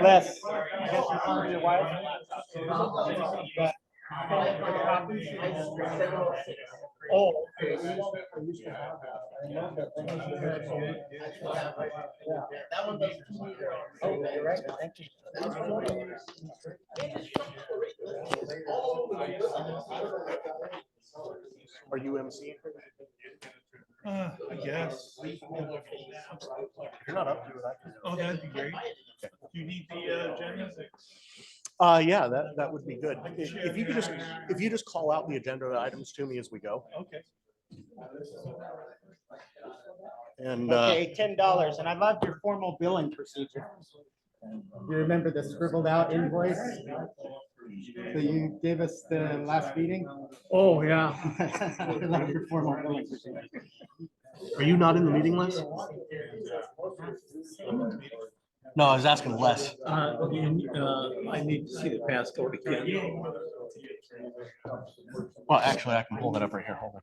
Les, your wife? Oh, okay. That one does 2 meter. Okay, right. Thank you. Are you MC? I guess. You're not up to it. Oh, that'd be great. Do you need the agenda? Yeah, that would be good. If you just call out the agenda items to me as we go. Okay. And Okay, $10, and I loved your formal billing procedure. You remember the scribbled out invoice that you gave us the last meeting? Oh, yeah. I love your formal billing procedure. are you not in the meeting list? No, I was asking Les. I need to see the passcode again. Well, actually, I can pull that up right here. Hold on.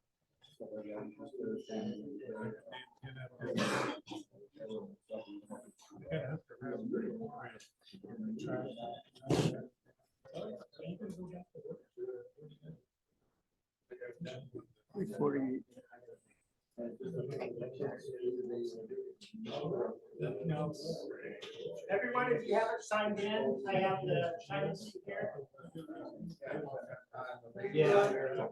Everyone, if you haven't signed in, I have the sign sheet here. Yeah.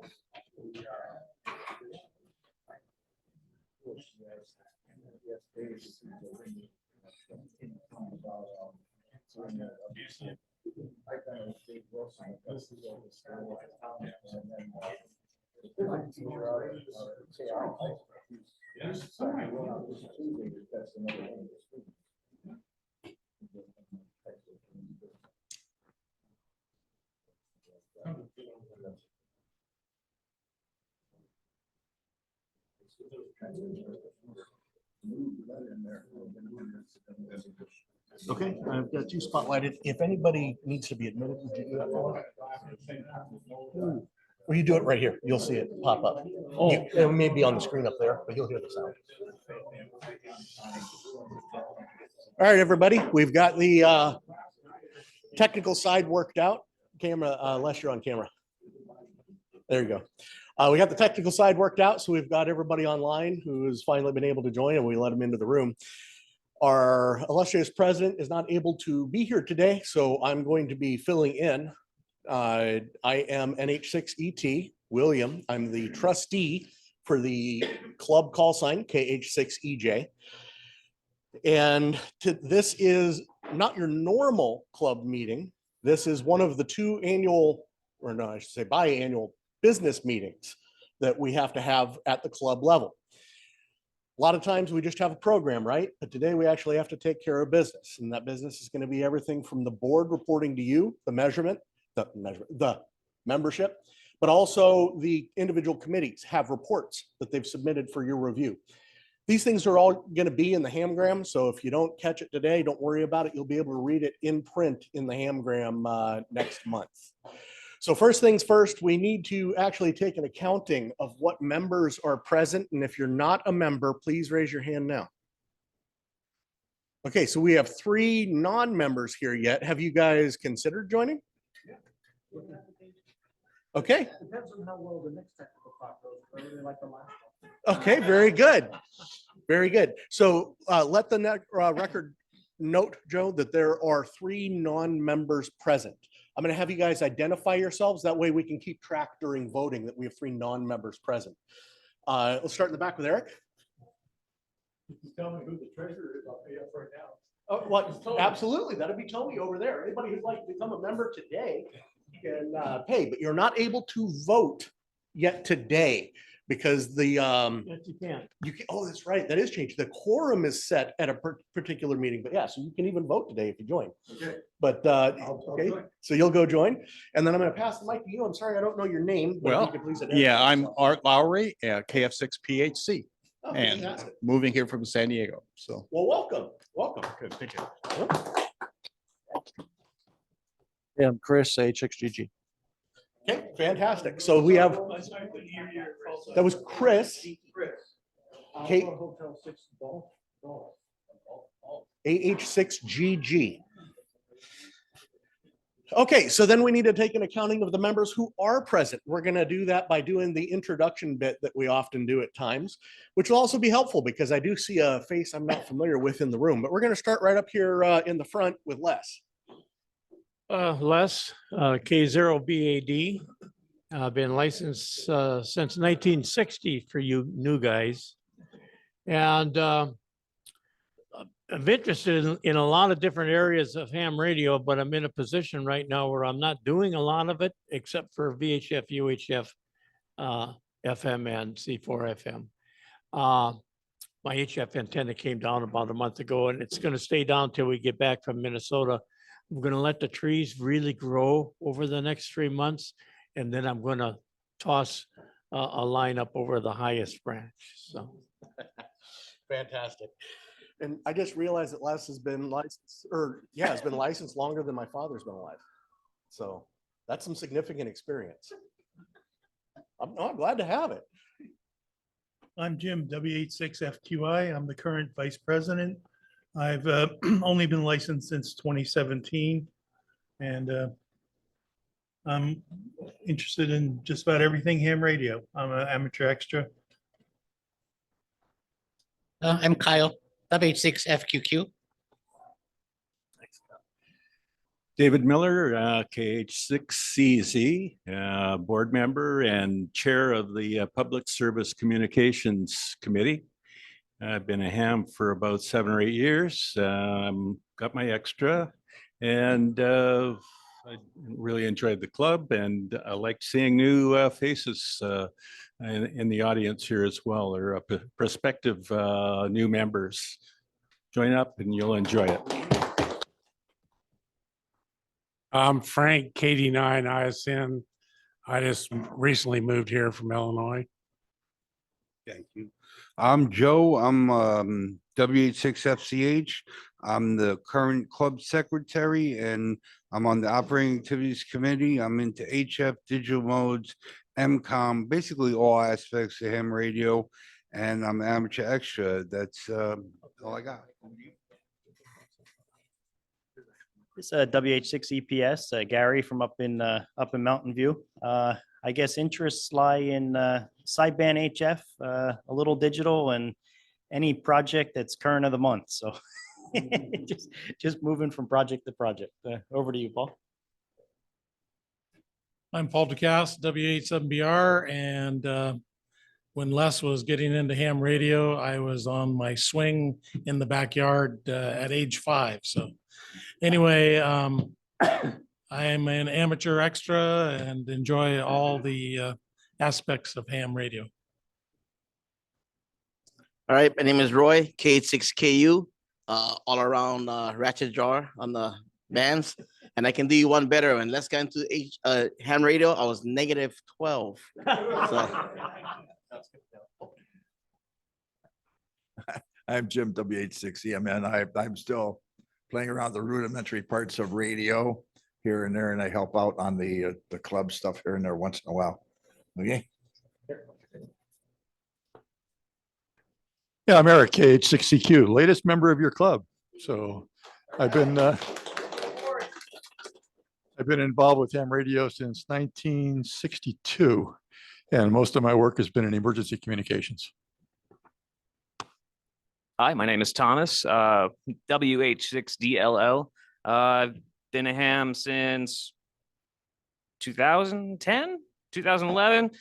Okay, I've got you spotlighted. If anybody needs to be admitted, would you do that for me? Or you do it right here. You'll see it pop up. Oh. It may be on the screen up there, but you'll hear the sound. All right, everybody, we've got the technical side worked out. Camera, Les, you're on camera. There you go. We got the technical side worked out, so we've got everybody online who has finally been able to join, and we let them into the room. Our illustrious president is not able to be here today, so I'm going to be filling in. I am NH6ET William. I'm the trustee for the club call sign KH6EJ. And this is not your normal club meeting. This is one of the 2 annual, or no, I should say biannual business meetings that we have to have at the club level. A lot of times we just have a program, right? But today we actually have to take care of business. And that business is going to be everything from the board reporting to you, the membership, but also the individual committees have reports that they've submitted for your review. These things are all going to be in the Hamgram. So if you don't catch it today, don't worry about it. You'll be able to read it in print in the Hamgram next month. So first things first, we need to actually take an accounting of what members are present. And if you're not a member, please raise your hand now. Okay, so we have 3 non-members here yet. Have you guys considered joining? Okay. Depends on how well the next technical talk goes. I really like the last one. Okay, very good. Very good. So let the record note, Joe, that there are 3 non-members present. I'm going to have you guys identify yourselves. That way we can keep track during voting that we have 3 non-members present. Let's start in the back with Eric. Tell me who the treasurer is. I'll pay up right now. Oh, well, absolutely. That'll be Tony over there. Anybody who'd like to become a member today can pay, but you're not able to vote yet today because the Yes, you can. oh, that's right. That is changed. The quorum is set at a particular meeting, but yeah, so you can even vote today if you join. Okay. But okay, so you'll go join, and then I'm going to pass the mic to you. I'm sorry, I don't know your name. But if you could please identify I'm yourself. Art Lowry, KF6PHC, Oh, and fantastic. moving here from San Diego. So Well, welcome, welcome. good, thank you. Yeah, I'm Chris, H6GG. Okay, fantastic. So we have, that was Chris. Kate. AH6GG. Okay, so then we need to take an accounting of the members who are present. We're going to do that by doing the introduction bit that we often do at times, which will also be helpful because I do see a face I'm not familiar with in the room. But we're going to start right up here in the front with Les. Les, K0BAD. I've been licensed since 1960 for you new guys. And I'm interested in a lot of different areas of ham radio, but I'm in a position right now where I'm not doing a lot of it except for VHF, UHF, FM, and C4 FM. My HF antenna came down about a month ago, and it's going to stay down till we get back from Minnesota. I'm going to let the trees really grow over the next 3 months, and then I'm going to toss a line up over the highest branch. So, Fantastic. And I just realized that Les has been licensed, has been licensed longer than my father's been alive. So that's some significant experience. I'm glad to have it. I'm Jim, W86FQI. I'm the current vice president. I've only been licensed since 2017. And I'm interested in just about everything ham radio. I'm an amateur extra. I'm Kyle, WH6FQQ. David Miller, KH6CZ, board member and chair of the Public Service Communications Committee. I've been a ham for about 7 or 8 years. Got my extra, and I really enjoyed the club, and I liked seeing new faces in the audience here as well, or prospective new members. Join up and you'll enjoy it. I'm Frank, KD9 ISN. I just recently moved here from Illinois. Thank you. I'm Joe. I'm W86FCH. I'm the current club secretary, and I'm on the operating activities committee. I'm into HF, digital modes, MCOM, basically all aspects of ham radio, and I'm amateur extra. That's all I got. It's WH6 EPS, Gary from up in Mountain View. I guess interests lie in sideband HF, a little digital, and any project that's current of the month. So just moving from project to project. Over to you, Paul. I'm Paul DeCass, W87BR, and when Les was getting into ham radio, I was on my swing in the backyard at age 5. So anyway, I am an amateur extra and enjoy all the aspects of ham radio. All right, my name is Roy, K86KU, all around ratchet drawer on the bands. And I can do you one better. When let's get into ham radio, I was -12. So. I'm Jim, WH6EMN. I'm still playing around the rudimentary parts of radio here and there, and I help out on the club stuff here and there once in a while. Okay. Yeah, I'm Eric, KH6CQ, latest member of your club. So I've been involved with ham radio since 1962, and most of my work has been in emergency communications. Hi, my name is Thomas, WH6DLL. I've been a ham since 2010, 2011.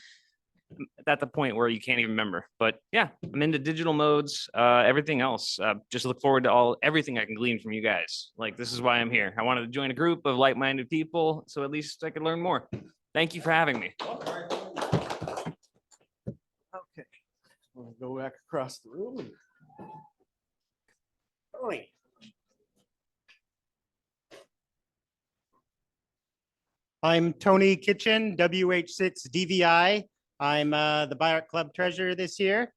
At the point where you can't even remember, but yeah, I'm into digital modes, everything else. Just look forward to everything I can glean from you guys. Like, this is why I'm here. I wanted to join a group of like-minded people, so at least I could learn more. Thank you for having me. Okay, we'll go back across the room. Tony. I'm Tony Kitchen, WH6DVI. I'm the Bayard Club treasurer this year,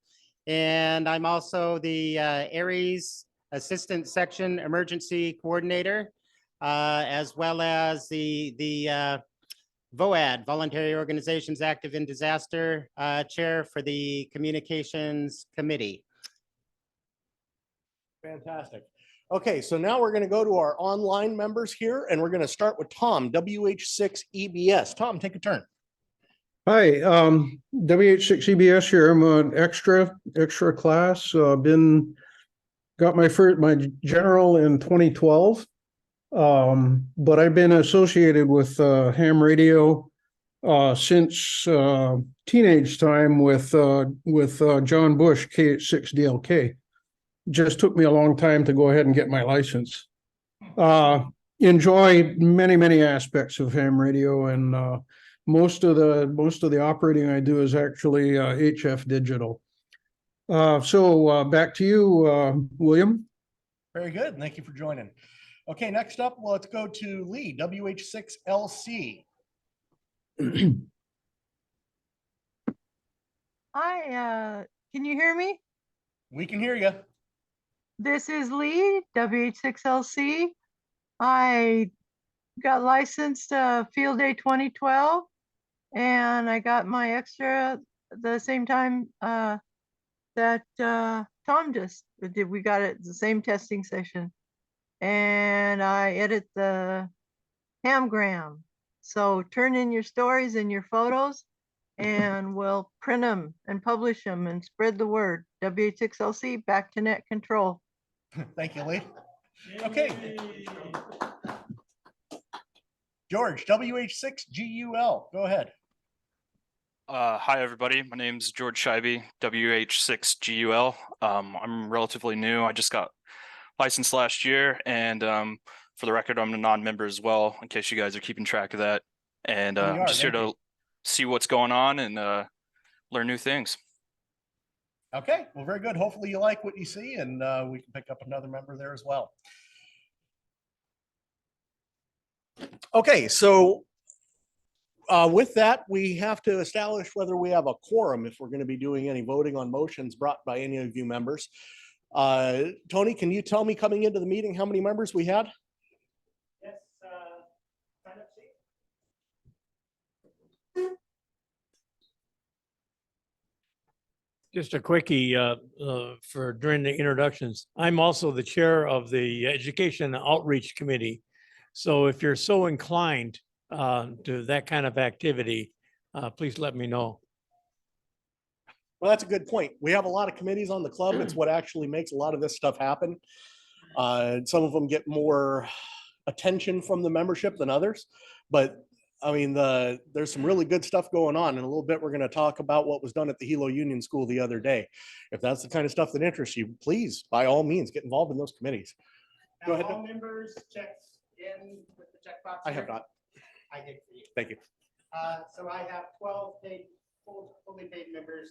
and I'm also the Aries Assistant Section Emergency Coordinator, as well as the VOAD, Voluntary Organizations Active in Disaster, Chair for the Communications Committee. Fantastic. Okay, so now we're going to go to our online members here, and we're going to start with Tom, WH6 EBS. Tom, take a turn. Hi, WH6EBS here. I'm an extra class. Got my general in 2012. But I've been associated with ham radio since teenage time with John Bush, KH6DLK. Just took me a long time to go ahead and get my license. Enjoy many aspects of ham radio, and most of the operating I do is actually HF digital. So back to you, William. Very good. Thank you for joining. Okay, next up, let's go to Lee, WH6LC. Hi, can you hear me? We can hear you. This is Lee, WH6LC. I got licensed field day 2012, and I got my extra the same time that Tom just did. We got it the same testing session, and I edit the Hamgram. So turn in your stories and your photos, and we'll print them and publish them and spread the word. WH6LC, back to net control. Thank you, Lee. Okay. George, WH6GUL, go ahead. Hi, everybody. My name's George Scheibe, WH6GUL. I'm relatively new. I just got licensed last year, and for the record, I'm a non-member as well, in case you guys are keeping track of that. And I'm just here to see what's going on and learn new things. Okay, well, very good. Hopefully you like what you see, and we can pick up another member there as well. Okay, so with that, we have to establish whether we have a quorum if we're going to be doing any voting on motions brought by any of you members. Tony, can you tell me coming into the meeting how many members we had? Yes, sign up sheet. Just a quickie for during the introductions. I'm also the chair of the Education and Outreach Committee. So if you're so inclined to that kind of activity, please let me know. Well, that's a good point. We have a lot of committees on the club. It's what actually makes a lot of this stuff happen. Some of them get more attention from the membership than others, but I mean, there's some really good stuff going on. In a little bit, we're going to talk about what was done at the Hilo Union School the other day. If that's the kind of stuff that interests you, please, by all means, get involved in those committees. Go ahead. All members checked in with the checkbox. I have here? not. I did for you. Thank you. So I have 12 fully paid members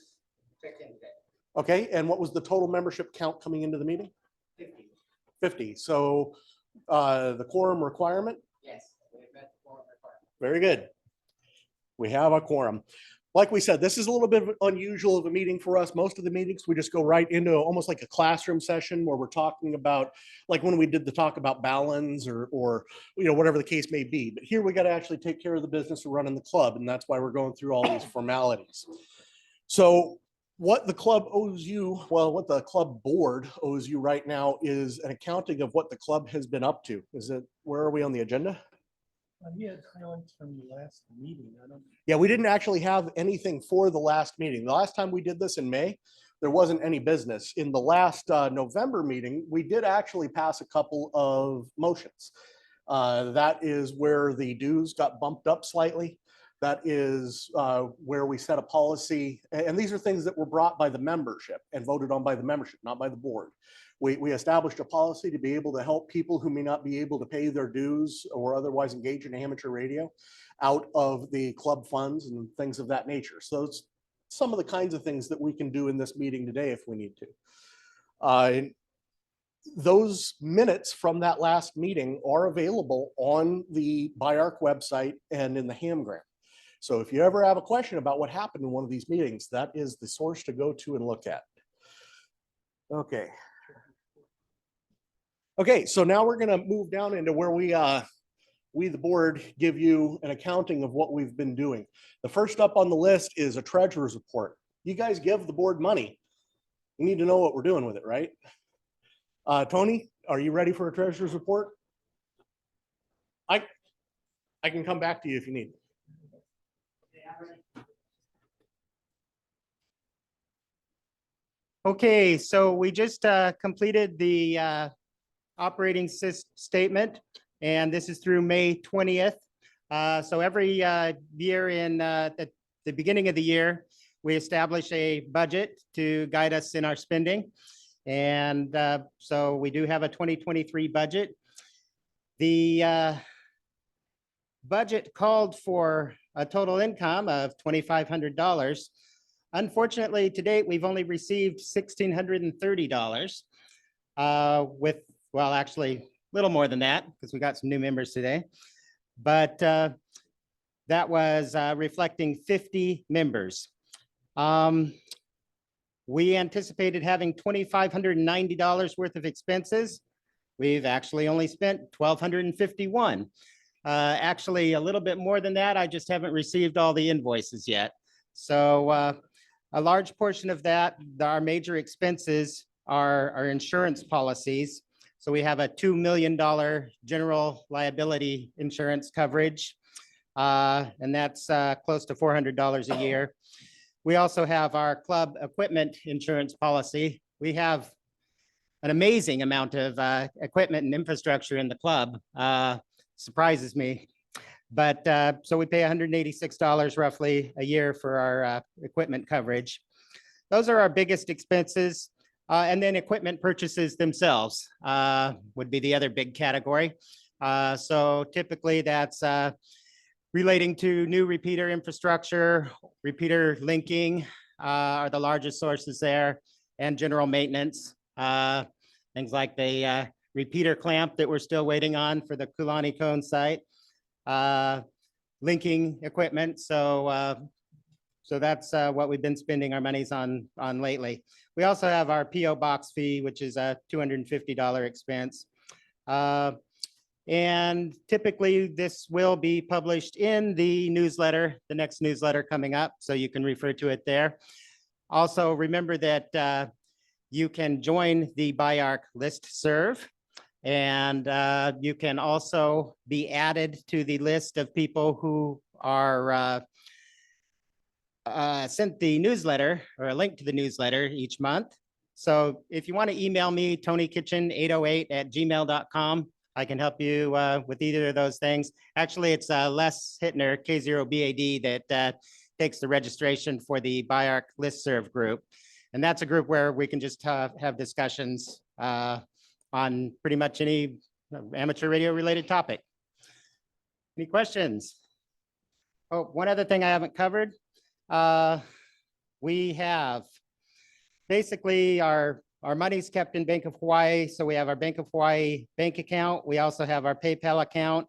checked in today. Okay, and what was the total membership count coming into the meeting? 50. 50. So the quorum requirement? Yes, we met the quorum requirement. Very good. We have a quorum. Like we said, this is a little bit unusual of a meeting for us. Most of the meetings, we just go right into almost like a classroom session where we're talking about, like when we did the talk about balance or you know, whatever the case may be. But here we got to actually take care of the business of running the club, and that's why we're going through all these formalities. So what the club owes you, well, what the club board owes you right now is an accounting of what the club has been up to. Where are we on the agenda? He had highlights from the last meeting. I don't. Yeah, we didn't actually have anything for the last meeting. The last time we did this in May, there wasn't any business. In the last November meeting, we did actually pass a couple of motions. That is where the dues got bumped up slightly. That is where we set a policy. And these are things that were brought by the membership and voted on by the membership, not by the board. We established a policy to be able to help people who may not be able to pay their dues or otherwise engage in amateur radio out of the club funds and things of that nature. So it's some of the kinds of things that we can do in this meeting today if we need to. Those minutes from that last meeting are available on the BIARC website and in the Hamgram. So if you ever have a question about what happened in one of these meetings, that is the source to go to and look at. Okay. Okay, so now we're going to move down into where we, the board, give you an accounting of what we've been doing. The first up on the list is a treasurer's report. You guys give the board money. You need to know what we're doing with it, right? Tony, are you ready for a treasurer's report? I can come back to you if you need. Okay, so we just completed the operating statement, and this is through May 20th. So every year in the beginning of the year, we establish a budget to guide us in our spending. And so we do have a 2023 budget. The budget called for a total income of $2,500. Unfortunately, to date, we've only received $1,630 with, well, actually a little more than that because we got some new members today. But that was reflecting 50 members. We anticipated having $2,590 worth of expenses. We've actually only spent $1,251. Actually, a little bit more than that. I just haven't received all the invoices yet. So a large portion of that, our major expenses are our insurance policies. So we have a $2 million general liability insurance coverage, and that's close to $400 a year. We also have our club equipment insurance policy. We have an amazing amount of equipment and infrastructure in the club. Surprises me. But so we pay $186 roughly a year for our equipment coverage. Those are our biggest expenses. And then equipment purchases themselves would be the other big category. So typically that's relating to new repeater infrastructure, repeater linking are the largest sources there, and general maintenance. Things like the repeater clamp that we're still waiting on for the Kulani Cone site. Linking equipment. So that's what we've been spending our monies on lately. We also have our PO box fee, which is a $250 expense. And typically this will be published in the newsletter, the next newsletter coming up, so you can refer to it there. Also, remember that you can join the BIARC listserv, and you can also be added to the list of people who are sent the newsletter or a link to the newsletter each month. So if you want to email me, tonykitchen808@gmail.com, I can help you with either of those things. Actually, it's Les Hittner, K0BAD, that takes the registration for the BIARC listserv group. And that's a group where we can just have discussions on pretty much any amateur radio related topic. Any questions? Oh, one other thing I haven't covered. We have basically our money's kept in Bank of Hawaii. So we have our Bank of Hawaii bank account. We also have our PayPal account.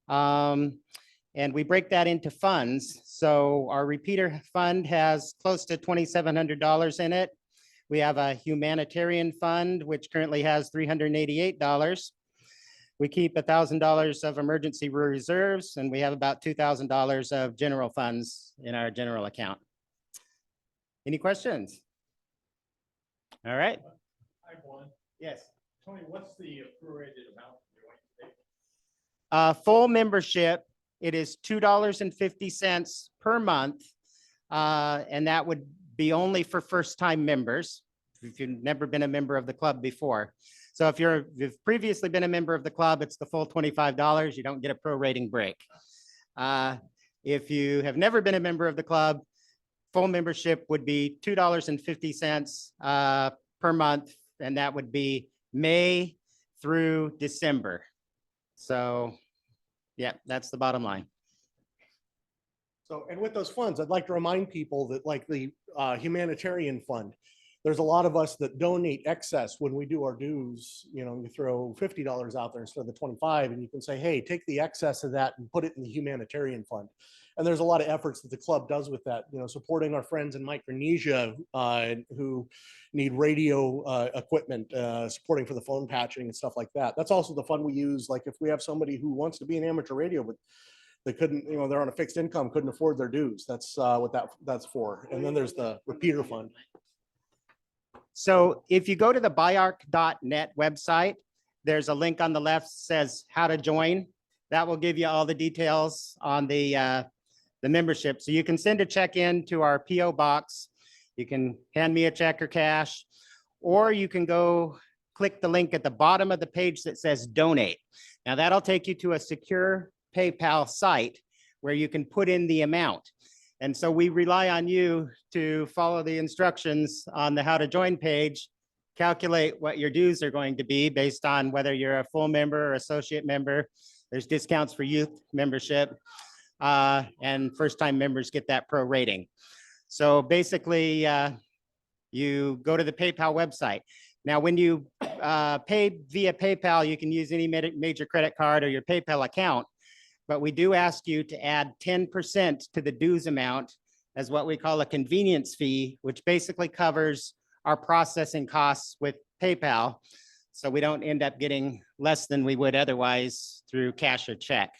And we break that into funds. So our repeater fund has close to $2,700 in it. We have a humanitarian fund, which currently has $388. We keep $1,000 of emergency reserves, and we have about $2,000 of general funds in our general account. Any questions? All right. I have one. Yes. Tony, what's the prorated amount? Full membership, it is $2.50 per month, and that would be only for first-time members if you've never been a member of the club before. So if you've previously been a member of the club, it's the full $25. You don't get a prorating break. If you have never been a member of the club, full membership would be $2.50 per month, and that would be May through December. So yeah, that's the bottom line. So, and with those funds, I'd like to remind people that like the humanitarian fund, there's a lot of us that donate excess when we do our dues. You know, you throw $50 out there instead of the 25, and you can say, hey, take the excess of that and put it in the humanitarian fund. And there's a lot of efforts that the club does with that, you know, supporting our friends in Micronesia who need radio equipment, supporting for the phone patching and stuff like that. That's also the fund we use. Like if we have somebody who wants to be an amateur radio, but they couldn't, you know, they're on a fixed income, couldn't afford their dues. That's what that's for. And then there's the repeater fund. So if you go to the biarc.net website, there's a link on the left says how to join. That will give you all the details on the membership. So you can send a check in to our PO box. You can hand me a check or cash, or you can go click the link at the bottom of the page that says donate. Now that'll take you to a secure PayPal site where you can put in the amount. And so we rely on you to follow the instructions on the how to join page, calculate what your dues are going to be based on whether you're a full member or associate member. There's discounts for youth membership, and first-time members get that pro rating. So basically, you go to the PayPal website. Now, when you pay via PayPal, you can use any major credit card or your PayPal account, but we do ask you to add 10% to the dues amount as what we call a convenience fee, which basically covers our processing costs with PayPal. So we don't end up getting less than we would otherwise through cash or check.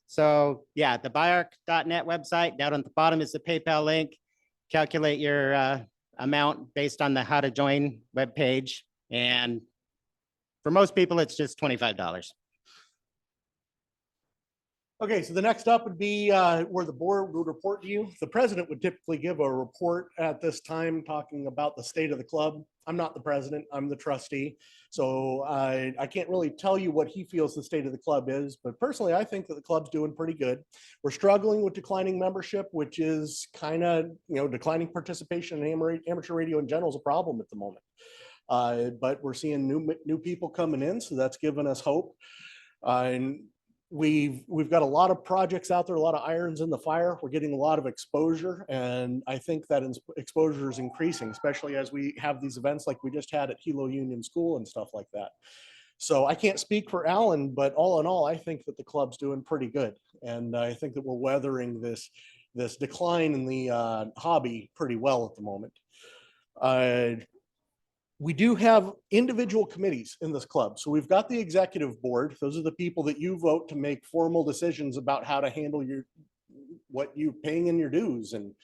So yeah, the biarc.net website, down at the bottom is the PayPal link. Calculate your amount based on the how to join webpage. And for most people, it's just $25. Okay, so the next up would be where the board would report to you. The president would typically give a report at this time talking about the state of the club. I'm not the president, I'm the trustee. So I can't really tell you what he feels the state of the club is, but personally, I think that the club's doing pretty good. We're struggling with declining membership, which is kind of, declining participation in amateur radio in general is a problem at the moment. But we're seeing new people coming in, so that's given us hope. And we've got a lot of projects out there, a lot of irons in the fire. We're getting a lot of exposure, and I think that exposure is increasing, especially as we have these events like we just had at Hilo Union School and stuff like that. So I can't speak for Alan, but all in all, I think that the club's doing pretty good, and I think that we're weathering this decline in the hobby pretty well at the moment. We do have individual committees in this club. So we've got the executive board. Those are the people that you vote to make formal decisions about how to handle what you're paying in your dues and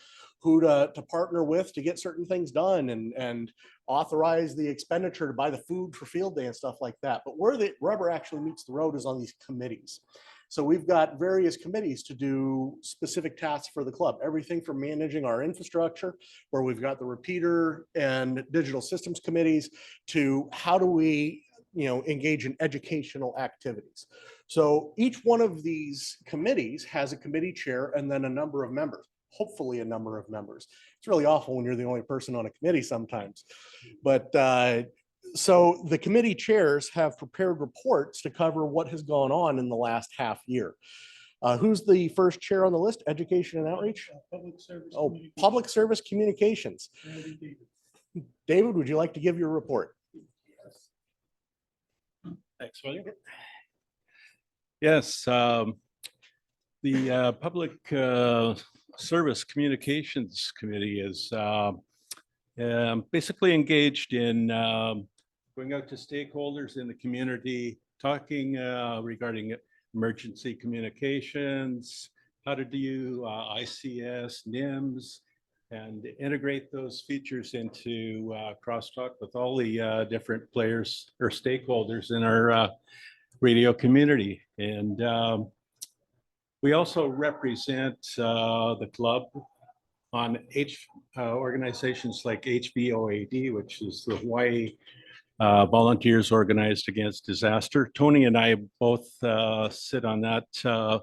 who to partner with to get certain things done and authorize the expenditure to buy the food for field day and stuff like that. But where the rubber actually meets the road is on these committees. So we've got various committees to do specific tasks for the club, everything from managing our infrastructure, where we've got the repeater and digital systems committees, to how do we engage in educational activities. So each one of these committees has a committee chair and then a number of members, hopefully a number of members. It's really awful when you're the only person on a committee sometimes. But so the committee chairs have prepared reports to cover what has gone on in the last half year. Who's the first chair on the list? Education and outreach? Public service. Oh, public service communications. David, would you like to give your report? Thanks, William. Yes, the Public Service Communications Committee is basically engaged in going out to stakeholders in the community, talking regarding emergency communications, how to do ICS, NIMS, and integrate those features into crosstalk with all the different players or stakeholders in our radio community. And we also represent the club on organizations like HVOAD, which is the Hawaii Volunteers Organized Against Disaster. Tony and I both sit on that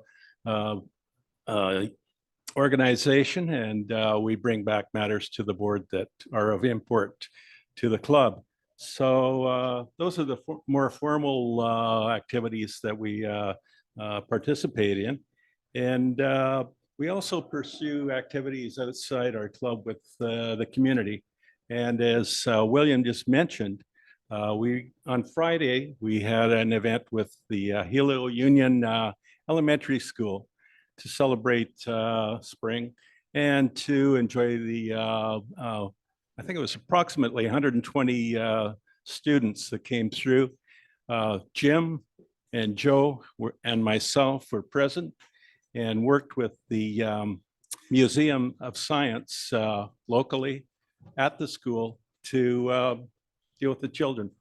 organization, and we bring back matters to the board that are of import to the club. So those are the more formal activities that we participate in. And we also pursue activities outside our club with the community. And as William just mentioned, on Friday, we had an event with the Hilo Union Elementary School to celebrate spring and to enjoy the, I think it was approximately 120 students that came through. Jim and Joe and myself were present and worked with the Museum of Science locally at the school to deal with the children,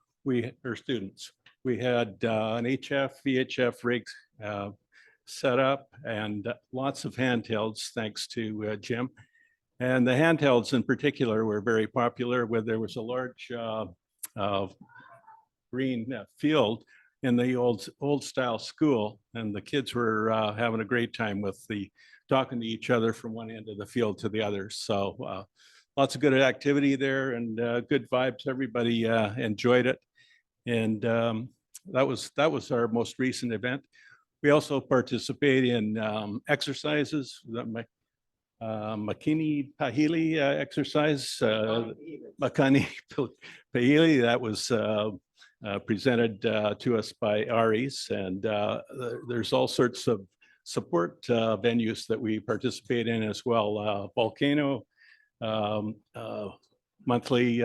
or students. We had an HF, VHF rig set up and lots of handhelds, thanks to Jim. And the handhelds in particular were very popular, where there was a large green field in the old style school, and the kids were having a great time with talking to each other from one end of the field to the other. So lots of good activity there and good vibes. Everybody enjoyed it, and that was our most recent event. We also participate in exercises. Makini Pahili exercise, Makani Pahili, that was presented to us by Aries, and there's all sorts of support venues that we participate in as well. Volcano, monthly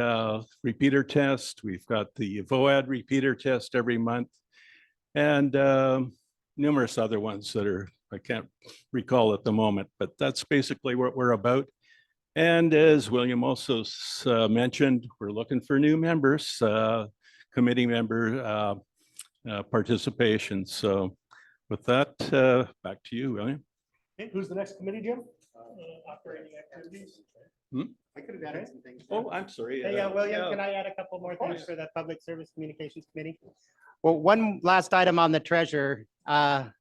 repeater test. We've got the VOAD repeater test every month, and numerous other ones that I can't recall at the moment, but that's basically what we're about. And as William also mentioned, we're looking for new members, committee member participation. So with that, back to you, William. Okay, who's the next committee, Jim? Operating activities. I could have added some things. Oh, I'm sorry. Hey, William, can I add a couple more things for the Public Service Communications Committee? Well, one last item on the treasurer hat.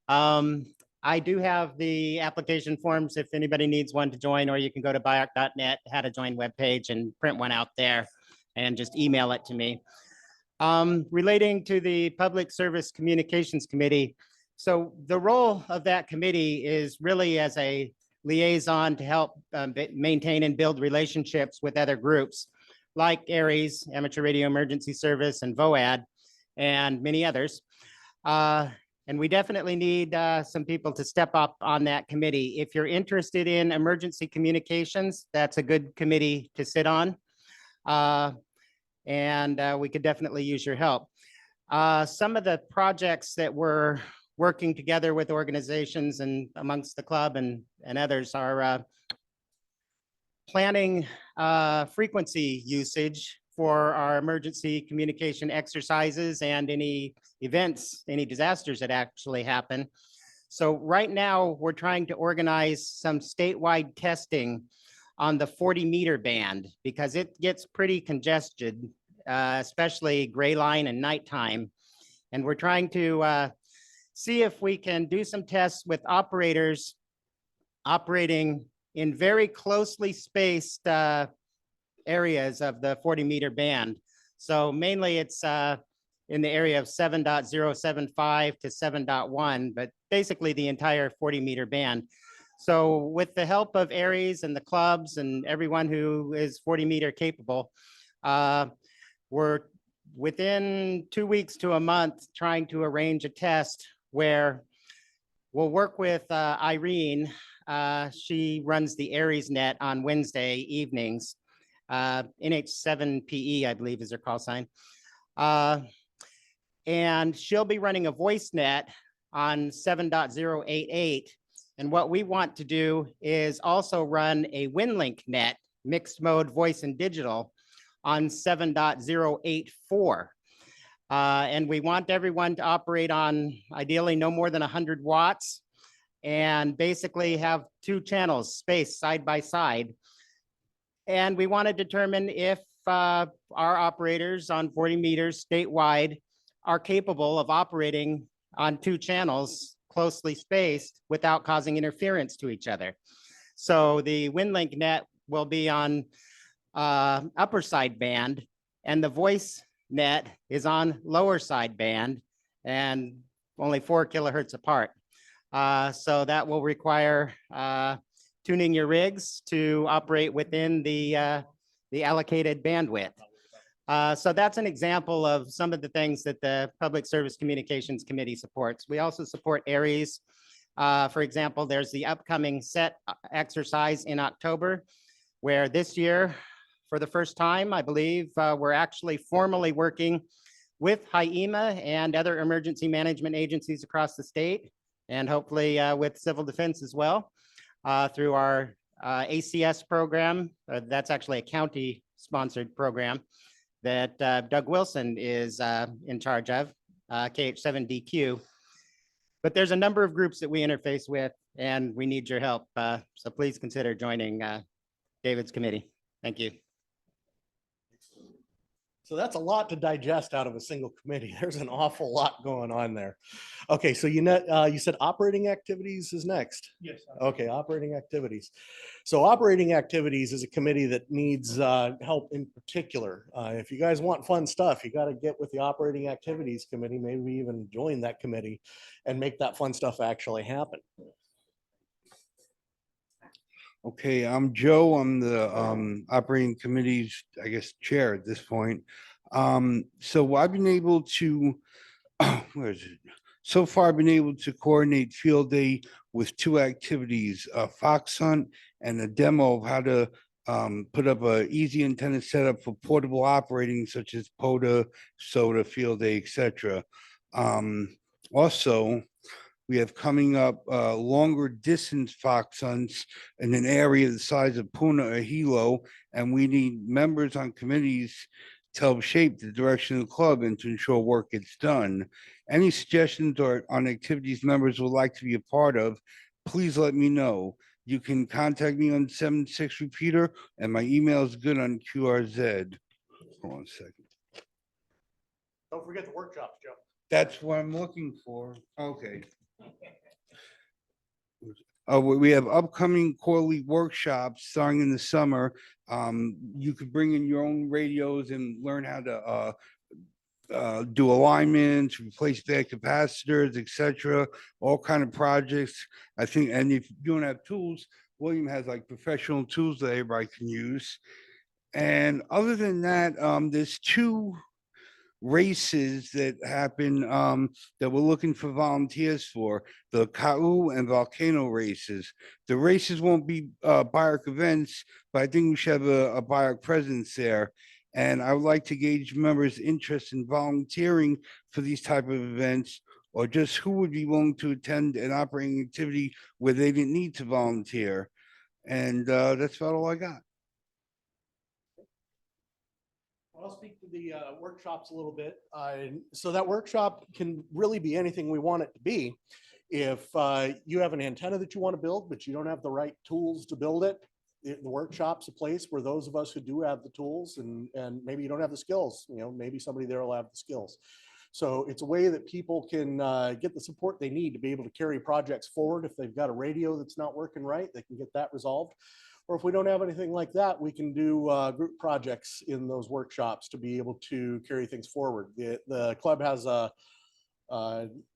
I do have the application forms if anybody needs one to join, or you can go to biarc.net, how to join webpage, and print one out there and just email it to me. Relating to the Public Service Communications Committee, so the role of that committee is really as a liaison to help maintain and build relationships with other groups like ARES, Amateur Radio Emergency Service, and VOAD, and many others. And we definitely need some people to step up on that committee. If you're interested in emergency communications, that's a good committee to sit on. And we could definitely use your help. Some of the projects that we're working together with organizations and amongst the club and others are planning frequency usage for our emergency communication exercises and any events, any disasters that actually happen. So right now we're trying to organize some statewide testing on the 40-meter band because it gets pretty congested, especially gray line and nighttime. And we're trying to see if we can do some tests with operators operating in very closely spaced areas of the 40-meter band. So mainly it's in the area of 7.075 to 7.1, but basically the entire 40-meter band. So with the help of ARES and the clubs and everyone who is 40-meter capable, we're within 2 weeks to a month trying to arrange a test where we'll work with Irene. She runs the ARES net on Wednesday evenings. NH7PE, I believe, is her call sign. And she'll be running a voice net on 7.088. And what we want to do is also run a WinLink net, mixed mode voice and digital, on 7.084. And we want everyone to operate on ideally no more than 100 watts and basically have 2 channels spaced side by side. And we want to determine if our operators on 40 meters statewide are capable of operating on 2 channels closely spaced without causing interference to each other. So the WinLink net will be on upper side band, and the voice net is on lower side band and only 4 kilohertz apart. So that will require tuning your rigs to operate within the allocated bandwidth. So that's an example of some of the things that the Public Service Communications Committee supports. We also support ARES. For example, there's the upcoming SET exercise in October, where this year, for the first time, I believe, we're actually formally working with HIEMA and other emergency management agencies across the state, and hopefully with civil defense as well, through our ACS program. That's actually a county-sponsored program that Doug Wilson is in charge of, KH7DQ. But there's a number of groups that we interface with, and we need your help. So please consider joining David's committee. Thank you. So that's a lot to digest out of a single committee. There's an awful lot going on there. Okay, so you said operating activities is next. Yes. Okay, operating activities. So operating activities is a committee that needs help in particular. If you guys want fun stuff, you got to get with the operating activities committee, maybe even join that committee and make that fun stuff actually happen. Okay, I'm Joe. I'm the operating committee's, I guess, chair at this point. So I've been able to, where is it? So far, I've been able to coordinate field day with two activities, a fox hunt and a demo of how to put up a easy antenna setup for portable operating such as POTA, SOTA, field day, etc. Also, we have coming up longer distance fox hunts in an area the size of Puna or Hilo, and we need members on committees to help shape the direction of the club and to ensure work gets done. Any suggestions or on activities members would like to be a part of, please let me know. You can contact me on 76 repeater, and my email is good on QRZ. Hold on a second. Don't forget the workshops, Joe. That's what I'm looking for. Okay. We have upcoming quarterly workshops starting in the summer. You could bring in your own radios and learn how to do alignments, replace bad capacitors, etc. All kind of projects. I think, and if you don't have tools, William has like professional tools that everybody can use. And other than that, there's two races that happen that we're looking for volunteers for, the Kau and Volcano races. The races won't be BIARC events, but I think we should have a BIARC presence there. And I would like to gauge members' interest in volunteering for these type of events, or just who would be willing to attend an operating activity where they didn't need to volunteer. And that's about all I got. I'll speak to the workshops a little bit. So that workshop can really be anything we want it to be. If you have an antenna that you want to build, but you don't have the right tools to build it, the workshop's a place where those of us who do have the tools and maybe you don't have the skills, maybe somebody there will have the skills. So it's a way that people can get the support they need to be able to carry projects forward. If they've got a radio that's not working right, they can get that resolved. Or if we don't have anything like that, we can do group projects in those workshops to be able to carry things forward. The club has a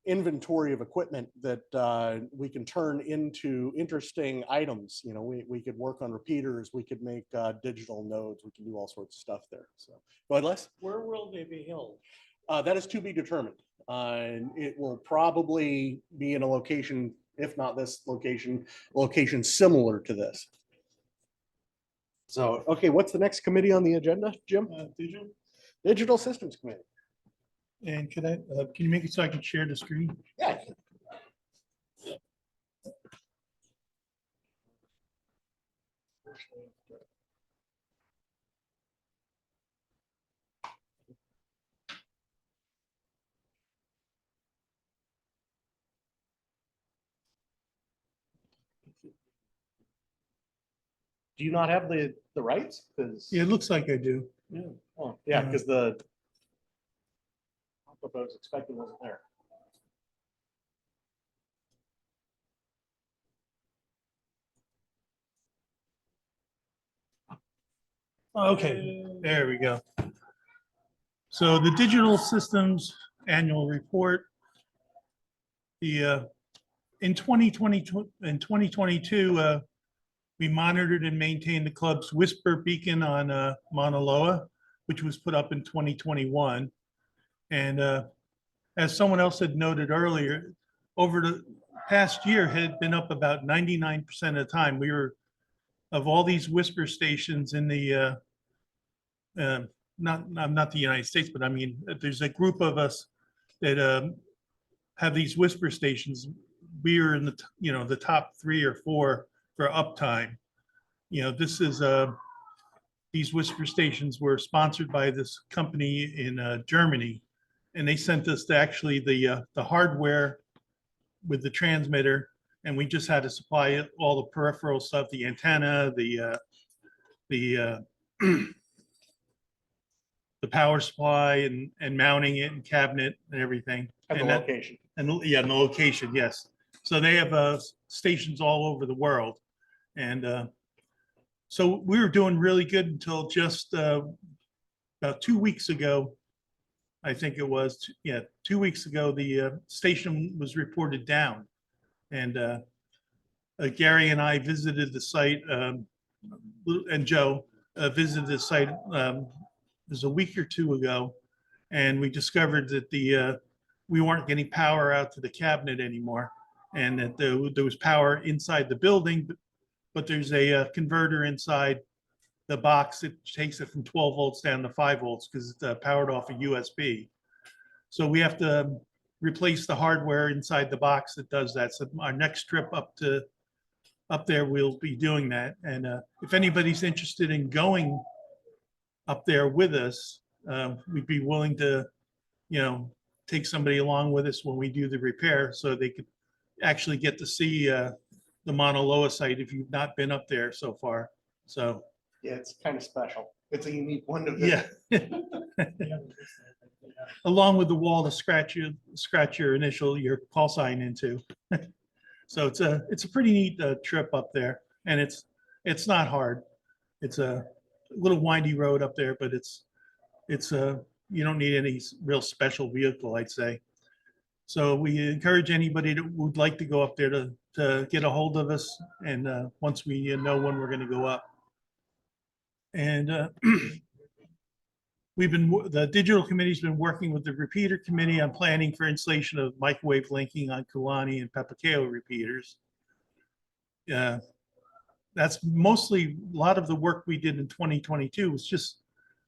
inventory of equipment that we can turn into interesting items. We could work on repeaters, we could make digital nodes, we can do all sorts of stuff there. So go ahead, Les. Where will they be held? That is to be determined. It will probably be in a location, if not this location similar to this. So, okay, what's the next committee on the agenda, Jim? Digital Systems Committee. And can you make it so I can share the screen? Yeah. Do you not have the rights? Yeah, it looks like I do. Yeah, oh, yeah, because the what I was expecting wasn't there. Okay, there we go. So the Digital Systems Annual Report. In 2022, we monitored and maintained the club's Whisper beacon on Mauna Loa, which was put up in 2021. And as someone else had noted earlier, over the past year had been up about 99% of the time. We were, of all these Whisper stations in the, not the United States, but I mean, there's a group of us that have these Whisper stations. We are in the, the top 3 or 4 for uptime. this is these whisper stations were sponsored by this company in Germany. And they sent us actually the hardware with the transmitter, and we just had to supply it all the peripheral stuff, the antenna, the the power supply and mounting it and cabinet and everything. And the that- location. And yeah, and the location, yes. So they have stations all over the world. And so we were doing really good until just about 2 weeks ago. I think it was, 2 weeks ago, the station was reported down. And Gary and I visited the site, and Joe visited the site it was a week or two ago. And we discovered that we weren't getting power out to the cabinet anymore. And that there was power inside the building, but there's a converter inside the box that takes it from 12 volts down to 5 volts because it's powered off a USB. So we have to replace the hardware inside the box that does that. So our next trip up there, we'll be doing that. And if anybody's interested in going up there with us, we'd be willing to, take somebody along with us when we do the repair so they could actually get to see the Mauna Loa site if you've not been up there so far. So, Yeah, it's kind of special. It's a unique one to yeah. Along with the wall to scratch your call sign into. So it's a pretty neat trip up there, and it's not hard. It's a little windy road up there, but it's you don't need any real special vehicle, I'd say. So we encourage anybody that would like to go up there to get a hold of us, and once we know when we're going to go up. And the digital committee's been working with the repeater committee on planning for installation of microwave linking on Kulani and Papakeo repeaters. That's mostly a lot of the work we did in 2022 was just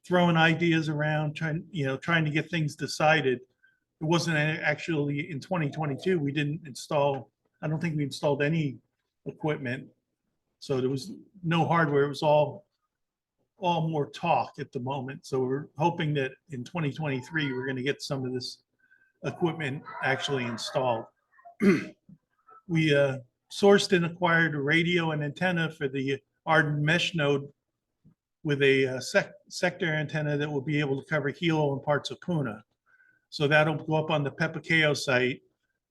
throwing ideas around, trying to get things decided. It wasn't actually in 2022. We didn't install. I don't think we installed any equipment, so there was no hardware. It was all more talk at the moment. So we're hoping that in 2023 we're going to get some of this equipment actually installed. We sourced and acquired a radio and antenna for the Arden mesh node with a sector antenna that will be able to cover Hilo and parts of Puna. So that'll go up on the Papakeo site,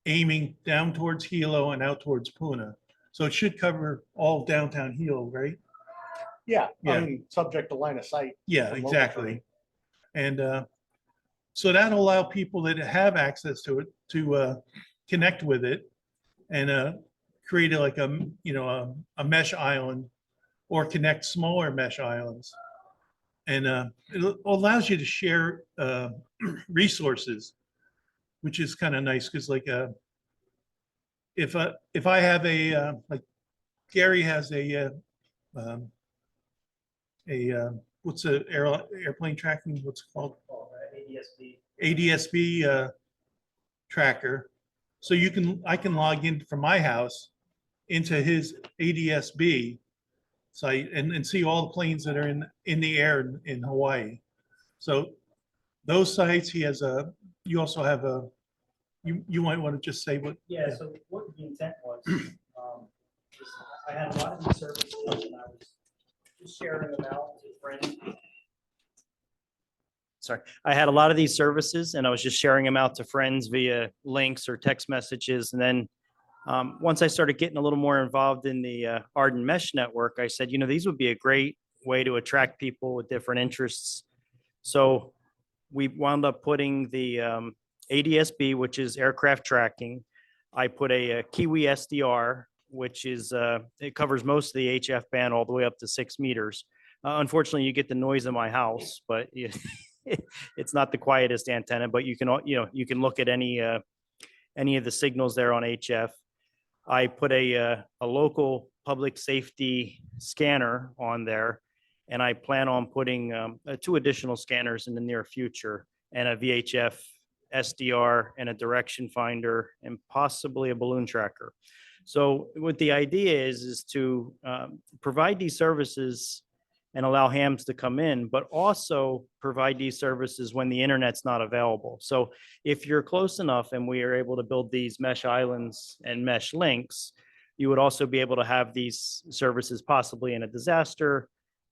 aiming down towards Hilo and out towards Puna. So it should cover all downtown Hilo, right? Yeah, Yeah. I mean, subject to line of sight. Yeah, from local exactly. And so that'll allow people that have access to it to connect with it and create a mesh island or connect smaller mesh islands. And it allows you to share resources, which is kind of nice because if I have like Gary has what's the airplane tracking? What's it called? ADSB tracker. So I can log in from my house into his ADSB site and see all the planes that are in the air in Hawaii. So those sites, you also have you might want to just say what. Yeah, so what the intent was, I had a lot of these services and I was just sharing them out to friends. Sorry, I had a lot of these services and I was just sharing them out to friends via links or text messages. And then once I started getting a little more involved in the Arden Mesh Network, I said, these would be a great way to attract people with different interests. So we wound up putting the ADSB, which is aircraft tracking. I put a Kiwi SDR, which is, it covers most of the HF band all the way up to 6 meters. Unfortunately, you get the noise in my house, but it's not the quietest antenna, but you can look at any of the signals there on HF. I put a local public safety scanner on there, and I plan on putting 2 additional scanners in the near future, and a VHF SDR and a direction finder and possibly a balloon tracker. So what the idea is to provide these services and allow hams to come in, but also provide these services when the internet's not available. So if you're close enough and we are able to build these mesh islands and mesh links, you would also be able to have these services possibly in a disaster,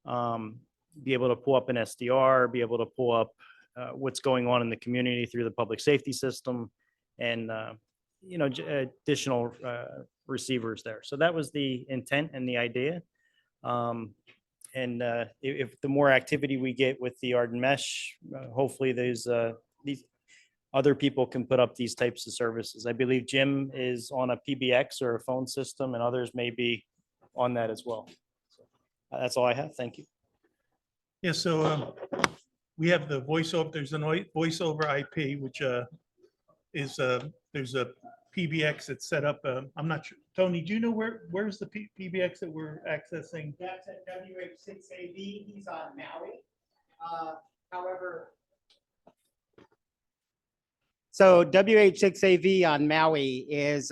be able to pull up an SDR, be able to pull up what's going on in the community through the public safety system, and additional receivers there. So that was the intent and the idea. If the more activity we get with the Arden Mesh, hopefully these other people can put up these types of services. I believe Jim is on a PBX or a phone system, and others may be on that as well. So, that's all I have. Thank you. Yeah, so we have the voiceover, there's a voice over IP, which is there's a PBX that's set up. I'm not sure. Tony, do you know where's the PBX that we're accessing? That's at WH6AV. He's on Maui. However, so WH6AV on Maui is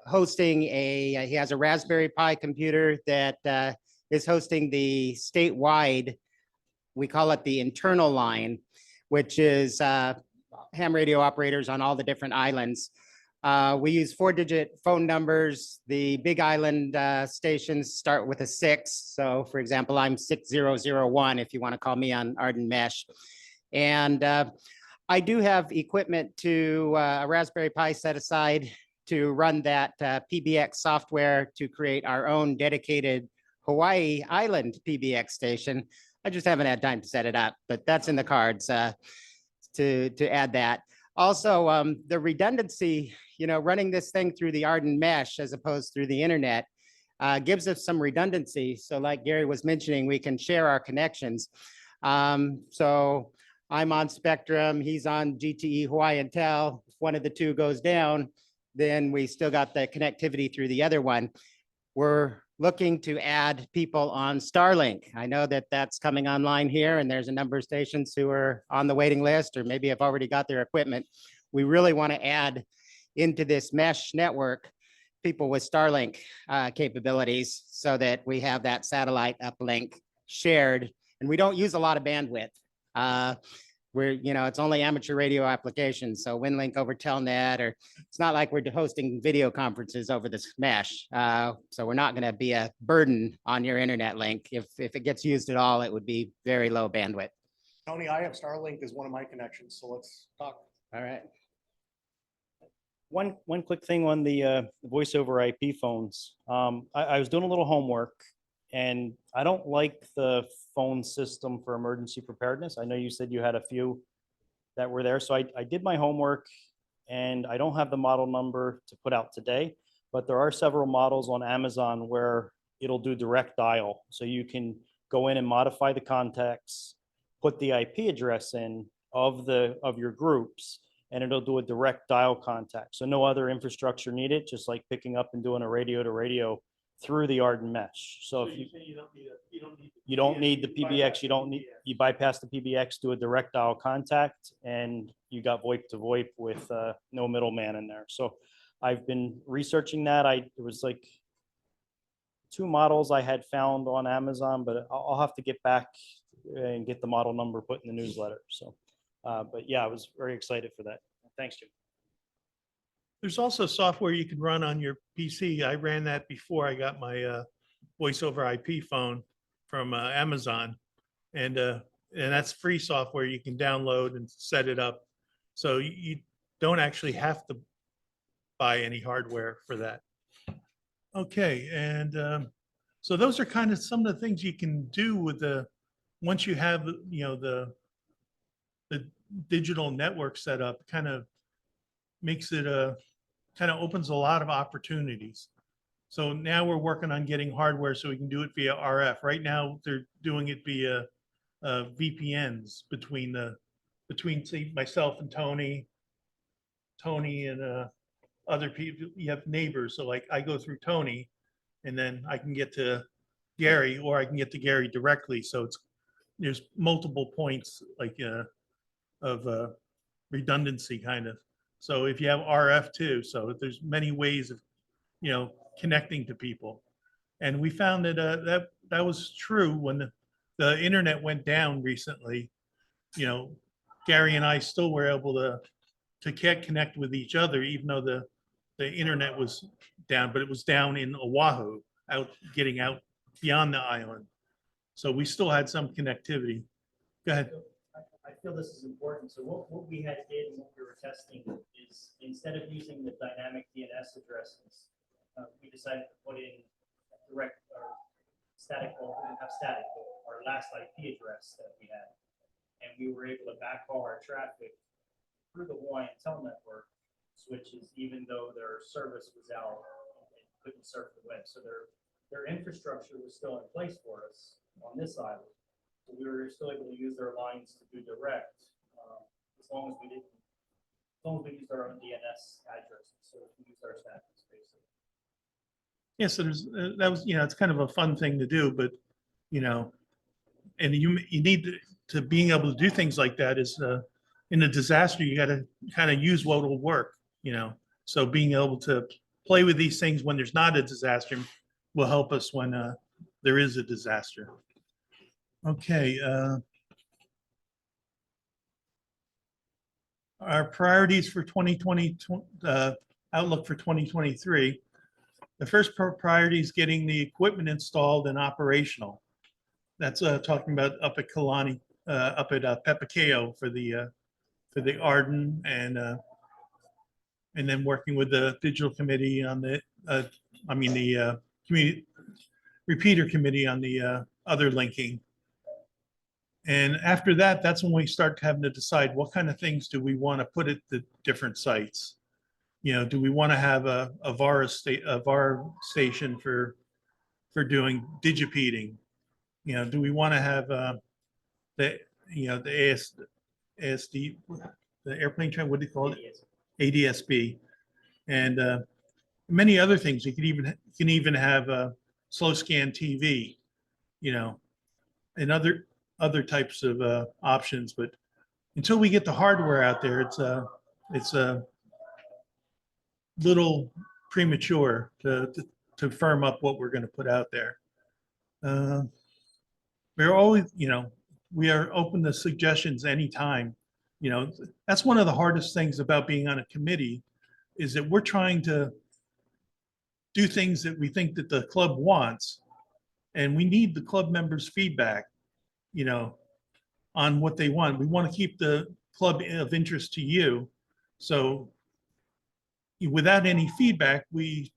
hosting he has a Raspberry Pi computer that is hosting the statewide, we call it the internal line, which is ham radio operators on all the different islands. We use 4-digit phone numbers. The Big Island stations start with a 6. So for example, I'm 6001 if you want to call me on Arden Mesh. And I do have equipment to a Raspberry Pi set aside to run that PBX software to create our own dedicated Hawaii Island PBX station. I just haven't had time to set it up, but that's in the cards to add that. Also, the redundancy, running this thing through the Arden Mesh as opposed through the internet gives us some redundancy. So like Gary was mentioning, we can share our connections. So I'm on Spectrum, he's on GTE Hawaiian Tel. If one of the two goes down, then we still got the connectivity through the other one. We're looking to add people on Starlink. I know that that's coming online here, and there's a number of stations who are on the waiting list or maybe have already got their equipment. We really want to add into this mesh network people with Starlink capabilities so that we have that satellite uplink shared, and we don't use a lot of bandwidth. It's only amateur radio applications, so WinLink over Telnet, or it's not like we're hosting video conferences over this mesh. So we're not going to be a burden on your internet link. If it gets used at all, it would be very low bandwidth. Tony, I have Starlink as one of my connections, so let's talk. All right. One quick thing on the voice over IP phones. I was doing a little homework, and I don't like the phone system for emergency preparedness. I know you said you had a few that were there. So I did my homework, and I don't have the model number to put out today, but there are several models on Amazon where it'll do direct dial. So you can go in and modify the contacts, put the IP address in of your groups, and it'll do a direct dial contact. So no other infrastructure needed, just like picking up and doing a radio to radio through the Arden Mesh. So if you don't need the PBX, you bypass the PBX, do a direct dial contact, and you got VoIP to VoIP with no middleman in there. So I've been researching that. It was like 2 models I had found on Amazon, but I'll have to get back and get the model number put in the newsletter. So, but yeah, I was very excited for that. Thanks, Jim. There's also software you can run on your PC. I ran that before I got my voice over IP phone from Amazon. And that's free software you can download and set it up. So you don't actually have to buy any hardware for that. Okay, and so those are kind of some of the things you can do with once you have, the digital network set up, kind of makes it kind of opens a lot of opportunities. So now we're working on getting hardware so we can do it via RF. Right now they're doing it via VPNs between say, myself and Tony and other people. You have neighbors, so like I go through Tony, and then I can get to Gary, or I can get to Gary directly. So there's multiple points like of redundancy kind of. So if you have RF too, so there's many ways of connecting to people. And we found that that was true when the internet went down recently. Gary and I still were able to connect with each other, even though the internet was down, but it was down in Oahu, getting out beyond the island. So we still had some connectivity. Go ahead. I feel this is important. So what we had did and what we were testing is instead of using the dynamic DNS addresses, we decided to put in direct or static, well, we didn't have static, but our last IP address that we had. And we were able to backhaul our traffic through the Hawaiian Tel network switches, even though their service was out and couldn't surf the web. So their infrastructure was still in place for us on this island. So we were still able to use their lines to do direct, as long as we used our own DNS addresses. So we used our static space. Yeah, so that was, it's kind of a fun thing to do, but, and you need to being able to do things like that is in a disaster, you got to kind of use what will work, so being able to play with these things when there's not a disaster will help us when there is a disaster. Okay. Our priorities for 2020, outlook for 2023. The first priority is getting the equipment installed and operational. That's talking about up at Kalani, up at Pepakeo for the Arden, and then working with the digital committee on the community repeater committee on the other linking. And after that, that's when we start having to decide what kind of things do we want to put at the different sites. Do we want to have a VAR station for doing digipeating? Do we want to have the ASD, the airplane train, what do you call it? ADSB, and many other things. You can even have slow scan TV, and other types of options. But until we get the hardware out there, it's a little premature to firm up what we're going to put out there. We're always, we are open to suggestions anytime. That's one of the hardest things about being on a committee, is that we're trying to do things that we think that the club wants, and we need the club members' feedback, on what they want. We want to keep the club of interest to you. So without any feedback, we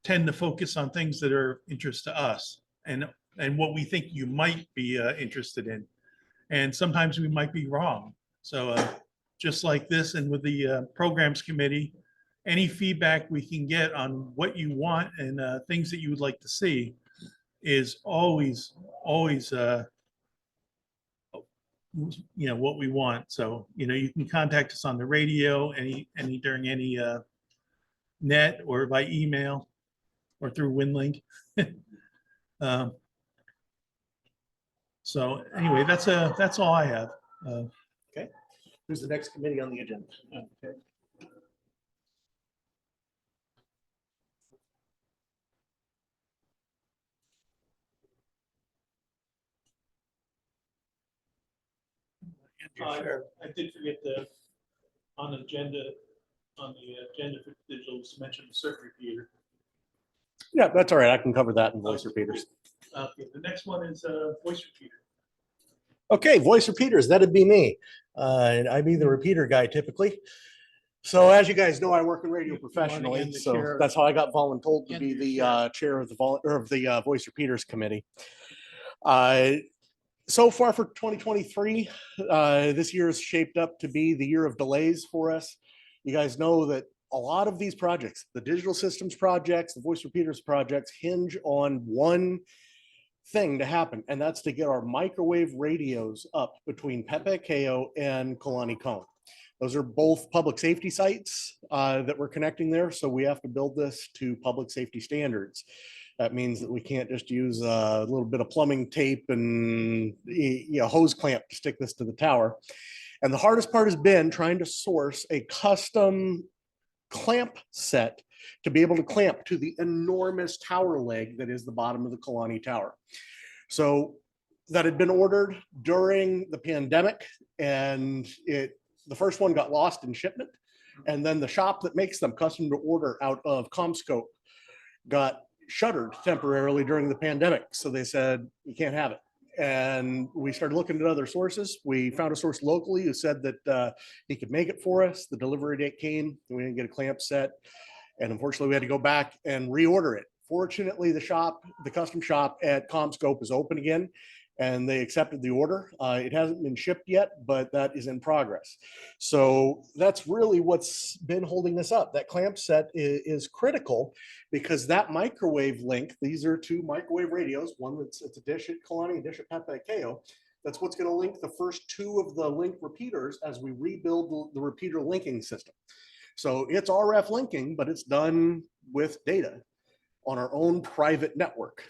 tend to focus on things that are interest to us and what we think you might be interested in. And sometimes we might be wrong. So just like this, and with the programs committee, any feedback we can get on what you want and things that you would like to see is always what we want. So you can contact us on the radio during any net, or by email, or through WinLink. So anyway, that's all I have. Okay. Who's the next committee on the agenda? Okay. I did forget on the agenda for digital, to mention the circuit repeater. Yeah, that's all right. I can cover that in voice repeaters. Okay, the next one is voice repeater. Okay, voice repeaters, that'd be me. I'd be the repeater guy typically. So as you guys know, I work in radio professionally, so that's how I got voluntold to be the chair of the voice repeaters committee. So far for 2023, this year is shaped up to be the year of delays for us. You guys know that a lot of these projects, the digital systems projects, the voice repeaters projects, hinge on one thing to happen, and that's to get our microwave radios up between Pepakeo and Kalani Kona. Those are both public safety sites that we're connecting there, so we have to build this to public safety standards. That means that we can't just use a little bit of plumbing tape and hose clamp to stick this to the tower. And the hardest part has been trying to source a custom clamp set to be able to clamp to the enormous tower leg that is the bottom of the Kalani Tower. So that had been ordered during the pandemic, and the first one got lost in shipment. And then the shop that makes them, custom to order out of CommScope, got shuttered temporarily during the pandemic. So they said, you can't have it. And we started looking at other sources. We found a source locally who said that he could make it for us. The delivery date came, and we didn't get a clamp set. And unfortunately, we had to go back and reorder it. Fortunately, the custom shop at CommScope is open again, and they accepted the order. It hasn't been shipped yet, but that is in progress. So that's really what's been holding this up. That clamp set is critical because that microwave link, these are two microwave radios, one it's a dish at Kalani and dish at Pepe Kao. That's what's going to link the first two of the link repeaters as we rebuild the repeater linking system. So it's RF linking, but it's done with data on our own private network.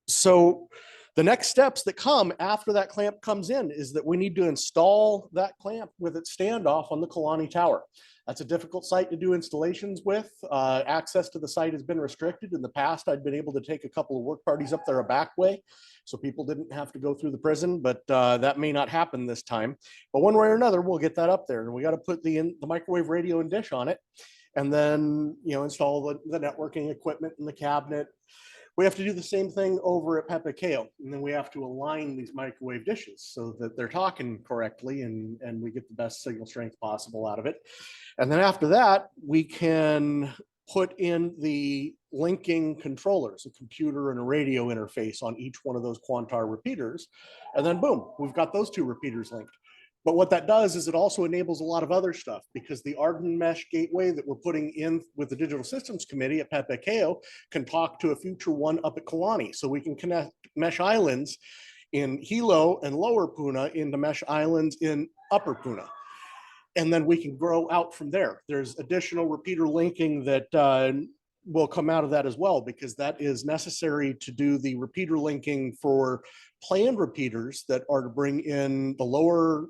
So the next steps that come after that clamp comes in is that we need to install that clamp with its standoff on the Kalani Tower. That's a difficult site to do installations with. Access to the site has been restricted. In the past, I'd been able to take a couple of work parties up there a back way, so people didn't have to go through the prison, but that may not happen this time. But one way or another, we'll get that up there, and we got to put the microwave radio and dish on it, and then install the networking equipment in the cabinet. We have to do the same thing over at Pepe Kao, and then we have to align these microwave dishes so that they're talking correctly and we get the best signal strength possible out of it. And then after that, we can put in the linking controllers, a computer and a radio interface on each one of those Quantar repeaters. And then boom, we've got those two repeaters linked. But what that does is it also enables a lot of other stuff, because the Arden Mesh gateway that we're putting in with the Digital Systems Committee at Pepe Kao can talk to a future one up at Kalani. So we can connect mesh islands in Hilo and Lower Puna into mesh islands in Upper Puna. And then we can grow out from there. There's additional repeater linking that will come out of that as well, because that is necessary to do the repeater linking for planned repeaters that are to bring in the lower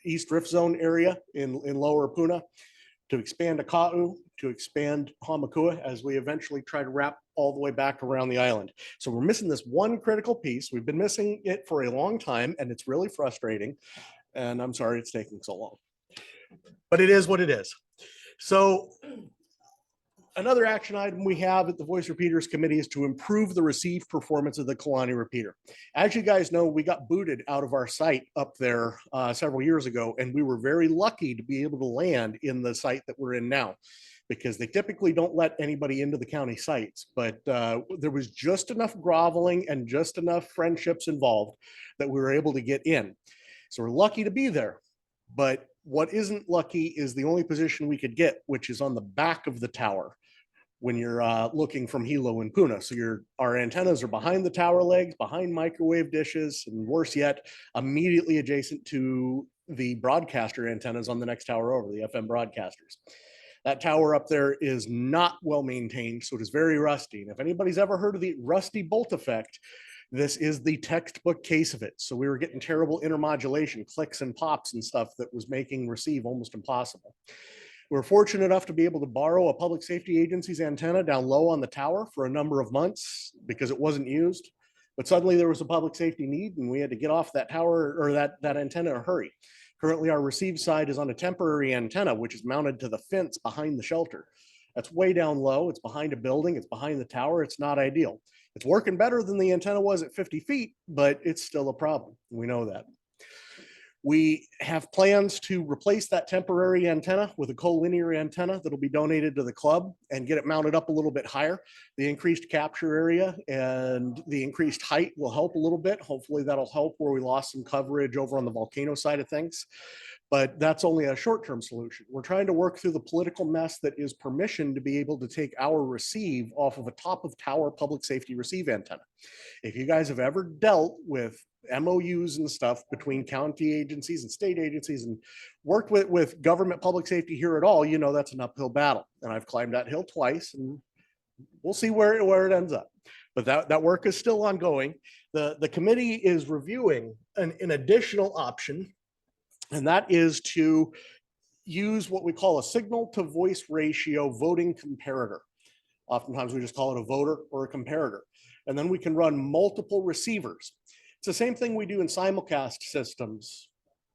East Rift Zone area in Lower Puna, to expand Akau, to expand Hamakua, as we eventually try to wrap all the way back around the island. So we're missing this one critical piece. We've been missing it for a long time, and it's really frustrating. And I'm sorry it's taking so long, but it is what it is. So another action item we have at the Voice Repeaters Committee is to improve the receive performance of the Kalani repeater. As you guys know, we got booted out of our site up there several years ago, and we were very lucky to be able to land in the site that we're in now, because they typically don't let anybody into the county sites. But there was just enough groveling and just enough friendships involved that we were able to get in. So we're lucky to be there. But what isn't lucky is the only position we could get, which is on the back of the tower when you're looking from Hilo and Puna. So our antennas are behind the tower legs, behind microwave dishes, and worse yet, immediately adjacent to the broadcaster antennas on the next tower over, the FM broadcasters. That tower up there is not well maintained, so it is very rusty. And if anybody's ever heard of the rusty bolt effect, this is the textbook case of it. So we were getting terrible intermodulation, clicks and pops and stuff that was making receive almost impossible. We're fortunate enough to be able to borrow a public safety agency's antenna down low on the tower for a number of months because it wasn't used. But suddenly there was a public safety need, and we had to get off that tower or that antenna in a hurry. Currently, our receive side is on a temporary antenna, which is mounted to the fence behind the shelter. That's way down low. It's behind a building. It's behind the tower. It's not ideal. It's working better than the antenna was at 50 feet, but it's still a problem. We know that. We have plans to replace that temporary antenna with a collinear antenna that'll be donated to the club and get it mounted up a little bit higher. The increased capture area and the increased height will help a little bit. Hopefully that'll help where we lost some coverage over on the volcano side of things. But that's only a short-term solution. We're trying to work through the political mess that is permission to be able to take our receive off of a top of tower public safety receive antenna. If you guys have ever dealt with MOUs and stuff between county agencies and state agencies and worked with government public safety here at all, you know that's an uphill battle. And I've climbed that hill twice, and we'll see where it ends up. But that work is still ongoing. The committee is reviewing an additional option, and that is to use what we call a signal to voice ratio voting comparator. Oftentimes we just call it a voter or a comparator. And then we can run multiple receivers. It's the same thing we do in simulcast systems,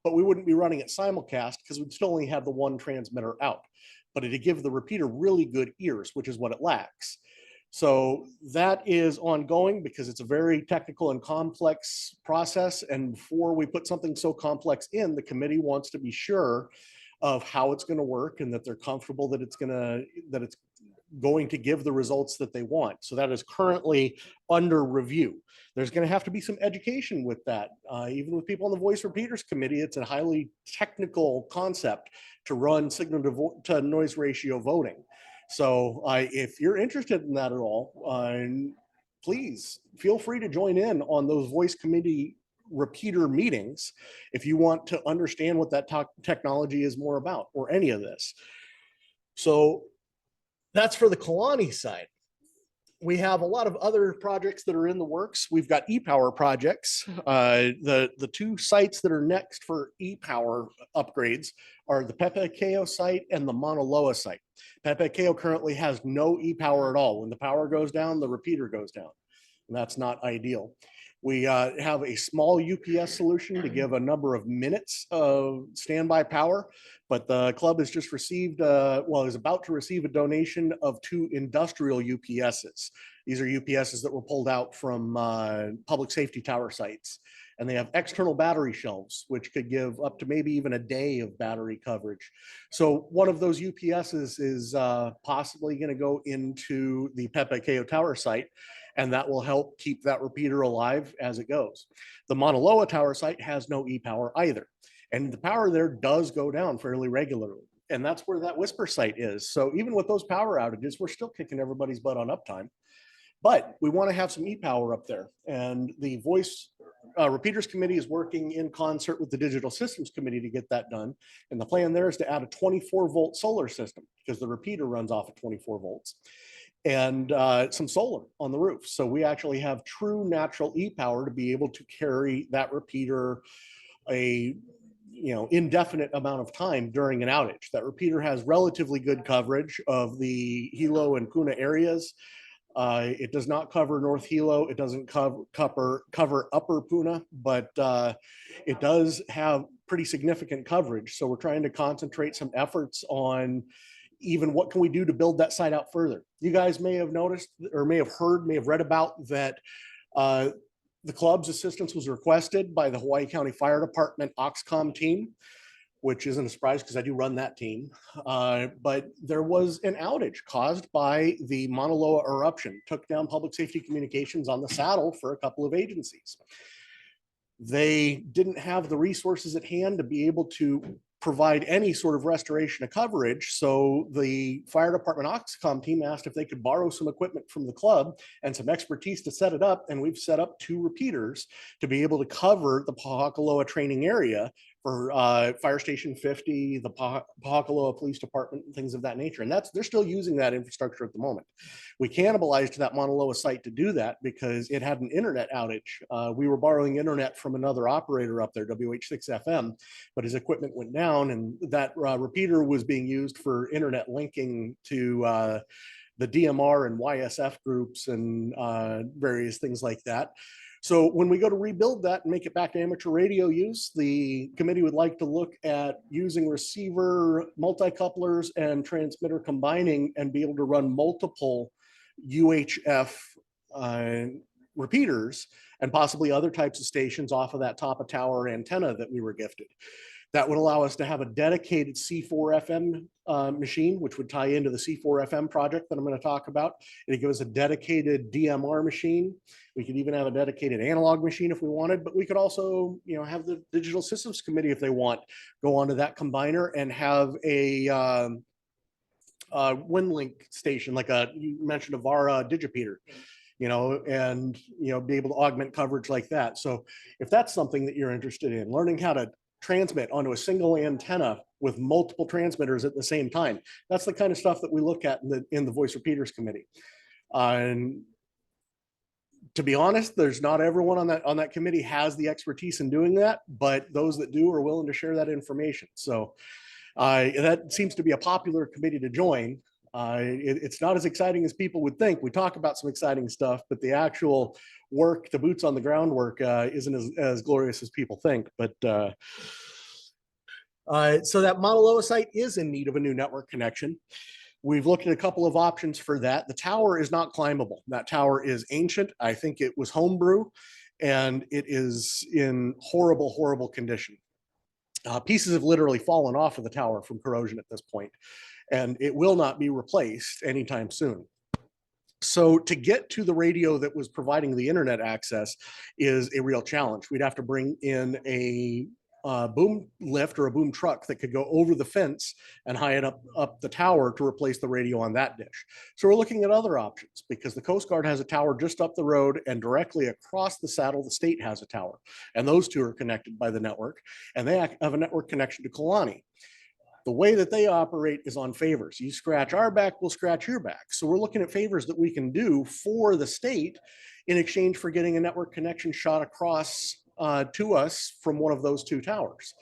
but we wouldn't be running it simulcast because we'd still only have the one transmitter out. But it'd give the repeater really good ears, which is what it lacks. So that is ongoing because it's a very technical and complex process. And before we put something so complex in, the committee wants to be sure of how it's going to work and that they're comfortable that it's going to give the results that they want. So that is currently under review. There's going to have to be some education with that. Even with people on the Voice Repeaters Committee, it's a highly technical concept to run signal to noise ratio voting. So if you're interested in that at all, please feel free to join in on those voice committee repeater meetings if you want to understand what that technology is more about or any of this. So that's for the Kalani side. We have a lot of other projects that are in the works. We've got e-power projects. The two sites that are next for e-power upgrades are the Pepekeo site and the Mauna Loa site. Pepekeo currently has no e-power at all. When the power goes down, the repeater goes down. And that's not ideal. We have a small UPS solution to give a number of minutes of standby power, but the club has just received, is about to receive a donation of 2 industrial UPSs. These are UPSs that were pulled out from public safety tower sites. And they have external battery shelves, which could give up to maybe even a day of battery coverage. So one of those UPSs is possibly going to go into the Pepekeo Tower site, and that will help keep that repeater alive as it goes. The Mauna Loa Tower site has no e-power either, and the power there does go down fairly regularly. And that's where that Whisper site is. So even with those power outages, we're still kicking everybody's butt on uptime. But we want to have some e-power up there. And the Voice Repeaters Committee is working in concert with the Digital Systems Committee to get that done. And the plan there is to add a 24-volt solar system because the repeater runs off of 24 volts. And some solar on the roof. So we actually have true natural e-power to be able to carry that repeater a indefinite amount of time during an outage. That repeater has relatively good coverage of the Hilo and Puna areas. It does not cover North Hilo. It doesn't cover Upper Puna, but it does have pretty significant coverage. So we're trying to concentrate some efforts on even what can we do to build that site out further. You guys may have noticed or may have heard, may have read about that the club's assistance was requested by the Hawaii County Fire Department Oxcom team, which isn't a surprise because I do run that team. But there was an outage caused by the Mauna Loa eruption, took down public safety communications on the saddle for a couple of agencies. They didn't have the resources at hand to be able to provide any sort of restoration of coverage. So the fire department Oxcom team asked if they could borrow some equipment from the club and some expertise to set it up. And we've set up 2 repeaters to be able to cover the Pahalakaloa training area for Fire Station 50, the Pahalakaloa Police Department, and things of that nature. And they're still using that infrastructure at the moment. We cannibalized that Mauna Loa site to do that because it had an internet outage. We were borrowing internet from another operator up there, WH6FM, but his equipment went down, and that repeater was being used for internet linking to the DMR and YSF groups and various things like that. So when we go to rebuild that and make it back to amateur radio use, the committee would like to look at using receiver, multi-couplers, and transmitter combining and be able to run multiple UHF repeaters and possibly other types of stations off of that top of tower antenna that we were gifted. That would allow us to have a dedicated C4FM machine, which would tie into the C4FM project that I'm going to talk about. It'd give us a dedicated DMR machine. We could even have a dedicated analog machine if we wanted, but we could also, have the Digital Systems Committee, if they want, go onto that combiner and have a WinLink station, like you mentioned, a VARA Digipeater, and, be able to augment coverage like that. So if that's something that you're interested in, learning how to transmit onto a single antenna with multiple transmitters at the same time. That's the kind of stuff that we look at in the Voice Repeaters Committee. And to be honest, there's not everyone on that committee has the expertise in doing that, but those that do are willing to share that information. So That seems to be a popular committee to join. It's not as exciting as people would think. We talk about some exciting stuff, but the actual work, the boots on the ground work, isn't as glorious as people think. But so that Mauna Loa site is in need of a new network connection. We've looked at a couple of options for that. The tower is not climbable. That tower is ancient. I think it was homebrew, and it is in horrible, horrible condition. Pieces have literally fallen off of the tower from corrosion at this point, and it will not be replaced anytime soon. So to get to the radio that was providing the internet access is a real challenge. We'd have to bring in a boom lift or a boom truck that could go over the fence and high it up the tower to replace the radio on that dish. So we're looking at other options because the Coast Guard has a tower just up the road, and directly across the saddle, the state has a tower. And those two are connected by the network, and they have a network connection to Kalani. The way that they operate is on favors. You scratch our back, we'll scratch your back. So we're looking at favors that we can do for the state in exchange for getting a network connection shot across to us from one of those two towers.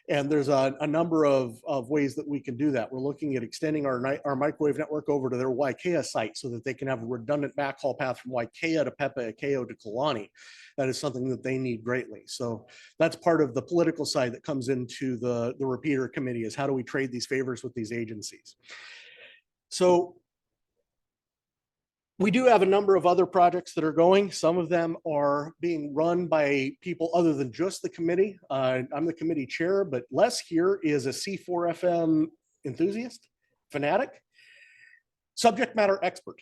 And there's a number of ways that we can do that. We're looking at extending our microwave network over to their Waikea site so that they can have a redundant backhaul path from Waikea to Pepe'ekeo to Kalani. That is something that they need greatly. So that's part of the political side that comes into the repeater committee, is how do we trade these favors with these agencies? So we do have a number of other projects that are going. Some of them are being run by people other than just the committee. I'm the committee chair, but Les here is a C4FM enthusiast, fanatic, subject matter expert.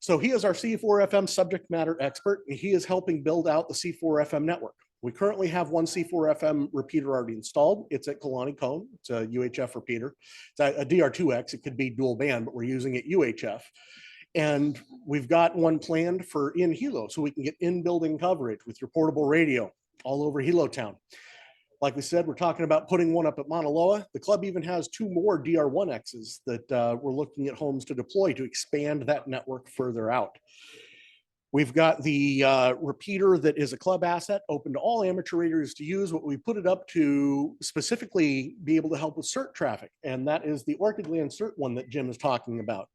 So he is our C4FM subject matter expert. He is helping build out the C4FM network. We currently have one C4FM repeater already installed. It's at Kalani Cone. It's a UHF repeater. It's a DR2X. It could be dual band, but we're using it UHF. And we've got one planned for in Hilo, so we can get in-building coverage with your portable radio all over Hilo town. Like we said, we're talking about putting one up at Mauna Loa. The club even has two more DR1Xs that we're looking at homes to deploy to expand that network further out. We've got the repeater that is a club asset, open to all amateur radios to use. What we put it up to specifically be able to help with CERT traffic, and that is the Orchid Land CERT one that Jim is talking about.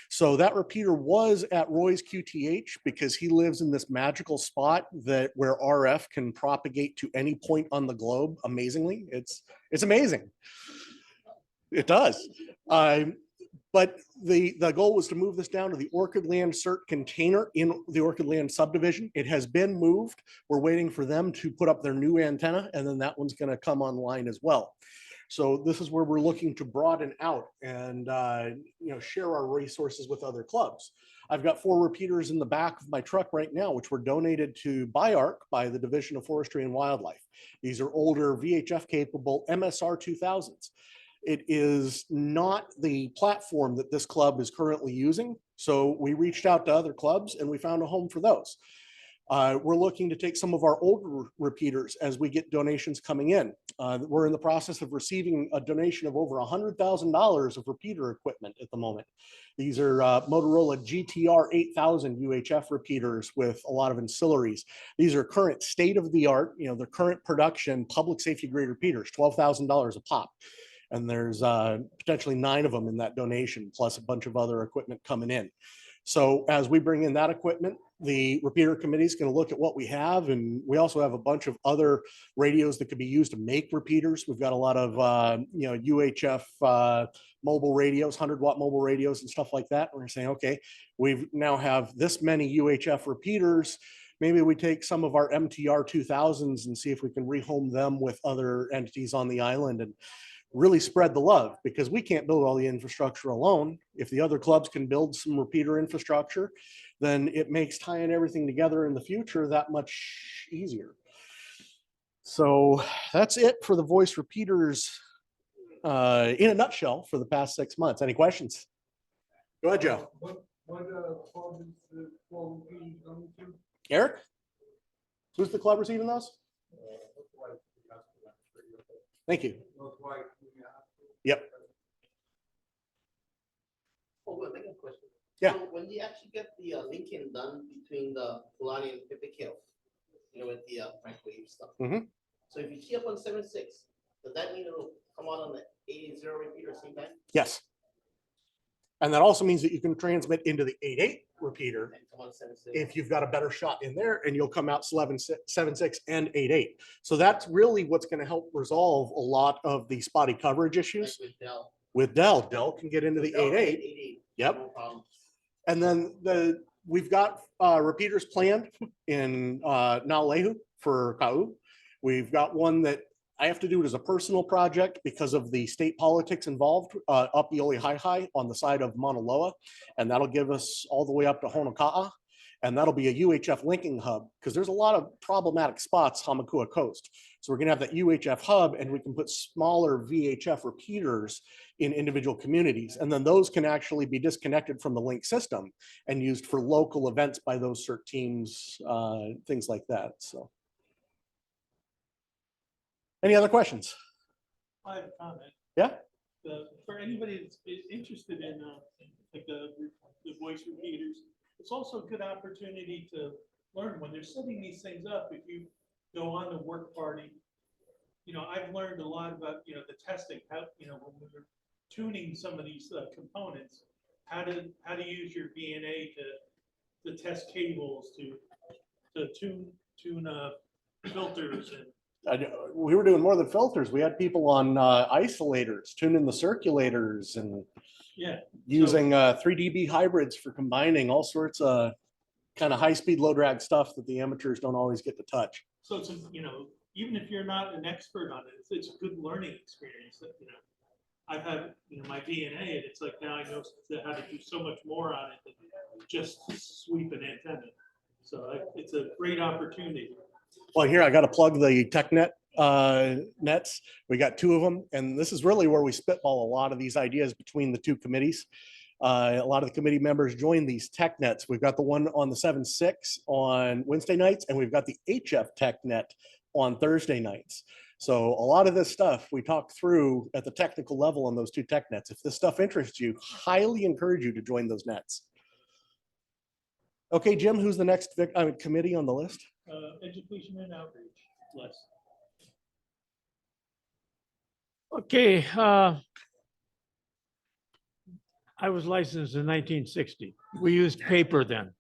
So that repeater was at Roy's QTH because he lives in this magical spot where RF can propagate to any point on the globe. Amazingly, it's amazing. It does. But the goal was to move this down to the Orchid Land CERT container in the Orchid Land subdivision. It has been moved. We're waiting for them to put up their new antenna, and then that one's going to come online as well. So this is where we're looking to broaden out and share our resources with other clubs. I've got 4 repeaters in the back of my truck right now, which were donated to BIARC by the Division of Forestry and Wildlife. These are older VHF capable MSR 2000s. It is not the platform that this club is currently using. So we reached out to other clubs and we found a home for those. We're looking to take some of our older repeaters as we get donations coming in. We're in the process of receiving a donation of over $100,000 of repeater equipment at the moment. These are Motorola GTR 8000 UHF repeaters with a lot of ancillaries. These are current state-of-the-art, the current production public safety grade repeaters, $12,000 a pop. And there's potentially 9 of them in that donation, plus a bunch of other equipment coming in. So as we bring in that equipment, the repeater committee is going to look at what we have. And we also have a bunch of other radios that could be used to make repeaters. We've got a lot of, UHF mobile radios, 100-watt mobile radios and stuff like that. We're saying, okay, we now have this many UHF repeaters. Maybe we take some of our MTR 2000s and see if we can rehome them with other entities on the island and really spread the love, because we can't build all the infrastructure alone. If the other clubs can build some repeater infrastructure, then it makes tying everything together in the future that much easier. So that's it for the voice repeaters in a nutshell for the past 6 months. Any questions? Go ahead, Joe. Eric? Who's the club receiving those? Thank you. Yep. Oh, I think a question. Yeah. So when you actually get the linking done between the Kalani and Pepe'ekeo, with the microwave stuff. Mhm. So if you key up on 7.6, does that mean it'll come out on the 880 repeater same time? Yes. And that also means that you can transmit into the 8.8 repeater And come on 7.6. if you've got a better shot in there, and you'll come out 7.6 and 8.8. So that's really what's going to help resolve a lot of the spotty coverage issues. Like with Dell. With Dell can get into the Dell 8.8. 8.8, Yep. no problem. And then we've got repeaters planned in Naalehu for Kau. We've got one that I have to do it as a personal project because of the state politics involved up Iole High on the side of Mauna Loa. And that'll give us all the way up to Honoka'a. And that'll be a UHF linking hub because there's a lot of problematic spots Hamakua Coast. So we're gonna have that UHF hub and we can put smaller VHF repeaters in individual communities. And then those can actually be disconnected from the link system and used for local events by those CERT teams, things like that, so. Any other questions? I have a comment. Yeah? For anybody that's interested in like the voice repeaters, it's also a good opportunity to learn when they're setting these things up. If you go on the work party, I've learned a lot about, the testing, how, when we're tuning some of these components, how to use your VNA to test cables, to tune filters and We were doing more than filters. We had people on isolators, tuning the circulators and yeah. using 3 dB hybrids for combining all sorts of kind of high-speed low drag stuff that the amateurs don't always get to touch. So it's, even if you're not an expert on it, it's a good learning experience that, I've had, my VNA and it's like now I know how to do so much more on it than just sweep an antenna. So it's a great opportunity. Well, here I got to plug the TechNet nets. We got 2 of them, and this is really where we spitball a lot of these ideas between the 2 committees. A lot of the committee members join these tech nets. We've got the one on the 7.6 on Wednesday nights, and we've got the HF TechNet on Thursday nights. So a lot of this stuff we talk through at the technical level on those 2 tech nets. If this stuff interests you, highly encourage you to join those nets. Okay, Jim, who's the next committee on the list? Education and outreach, Les. Okay, I was licensed in 1960. We used paper then.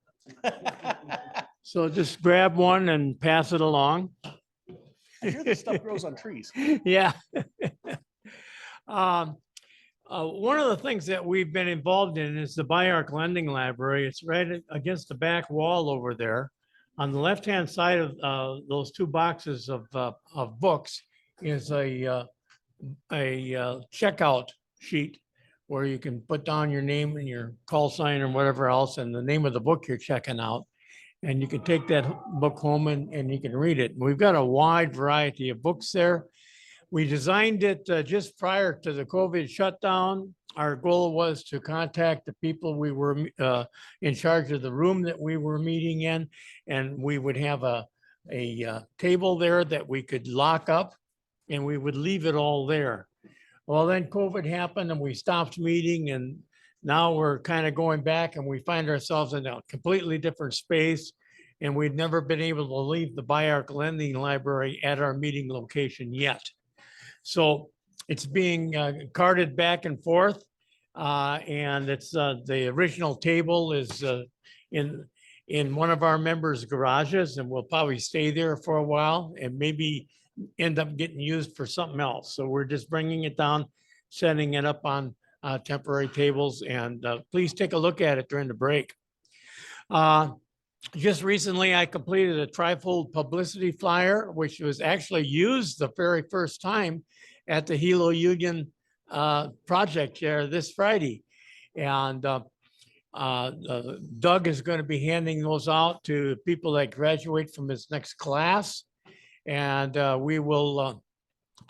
So just grab one and pass it along. I hear this stuff grows on trees. Yeah. One of the things that we've been involved in is the BIARC Lending Library. It's right against the back wall over there. On the left-hand side of those 2 boxes of books is a checkout sheet where you can put down your name and your call sign or whatever else and the name of the book you're checking out. And you can take that book home and you can read it. We've got a wide variety of books there. We designed it just prior to the COVID shutdown. Our goal was to contact the people we were in charge of the room that we were meeting in, and we would have a table there that we could lock up, and we would leave it all there. Well, then COVID happened and we stopped meeting, and now we're kind of going back and we find ourselves in a completely different space, and we've never been able to leave the BIARC Lending Library at our meeting location yet. So it's being carted back and forth, and it's the original table is in one of our members' garages, and we'll probably stay there for a while and maybe end up getting used for something else. So we're just bringing it down, setting it up on temporary tables, and please take a look at it during the break. Just recently, I completed a trifold publicity flyer, which was actually used the very first time at the Hilo Union project here this Friday. And Doug is going to be handing those out to people that graduate from his next class. And we will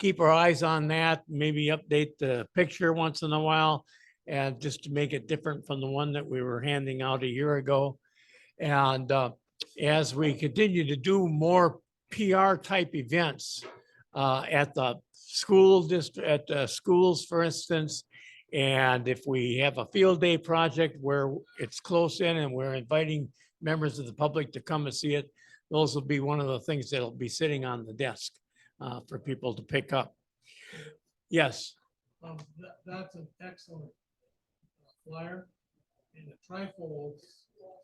keep our eyes on that, maybe update the picture once in a while, and just to make it different from the one that we were handing out a year ago. And as we continue to do more PR type events at the school district, at the schools, for instance, and if we have a field day project where it's close in and we're inviting members of the public to come and see it, those will be one of the things that'll be sitting on the desk for people to pick up. Yes. That's an excellent flyer. And the trifolds,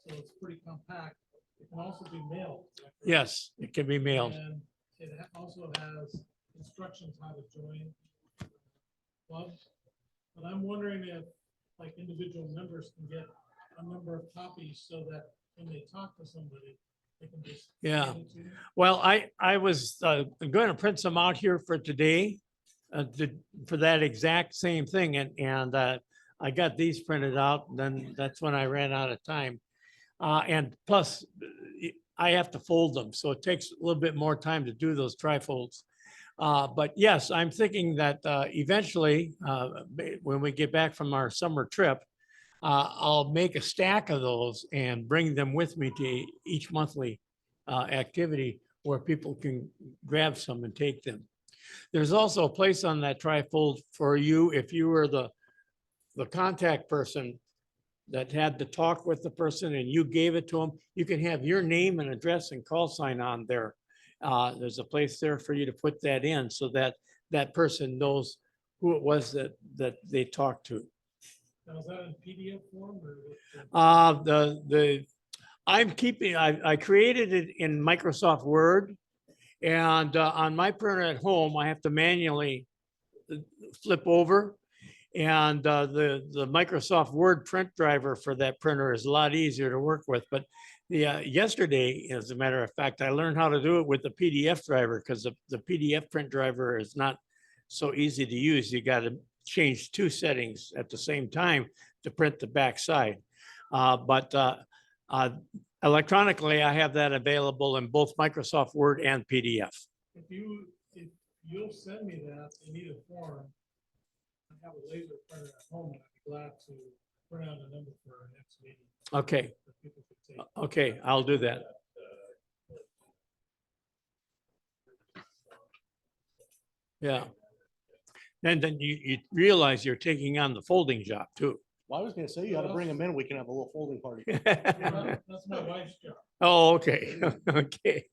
so it's pretty compact. It can also be mailed. Is that correct? Yes, it can be mailed. And it also has instructions how to join clubs. But I'm wondering if like individual members can get a number of copies so that when they talk to somebody, they can just. Yeah. hand it to them. Well, I was going to print some out here for today, for that exact same thing, and I got these printed out, and then that's when I ran out of time. And plus, I have to fold them, so it takes a little bit more time to do those trifolds. But yes, I'm thinking that eventually, when we get back from our summer trip, I'll make a stack of those and bring them with me to each monthly activity where people can grab some and take them. There's also a place on that trifold for you if you were the contact person that had to talk with the person and you gave it to them. You can have your name and address and call sign on there. There's a place there for you to put that in so that that person knows who it was that they talked to. Now, is that in PDF form or? I created it in Microsoft Word, and on my printer at home, I have to manually flip over. And the Microsoft Word print driver for that printer is a lot easier to work with. But yesterday, as a matter of fact, I learned how to do it with the PDF driver because the PDF print driver is not so easy to use. You got to change two settings at the same time to print the back side. But electronically, I have that available in both Microsoft Word and PDF. If you'll send me that in either form, I have a laser printer at home, and I'd be glad to print out a number for our next meeting. Okay. that people could take. Okay, I'll do that. Yeah. And then you realize you're taking on the folding job too. Well, I was gonna say, you ought to bring them in. We can have a little folding party. That's my wife's job. Oh, okay, okay.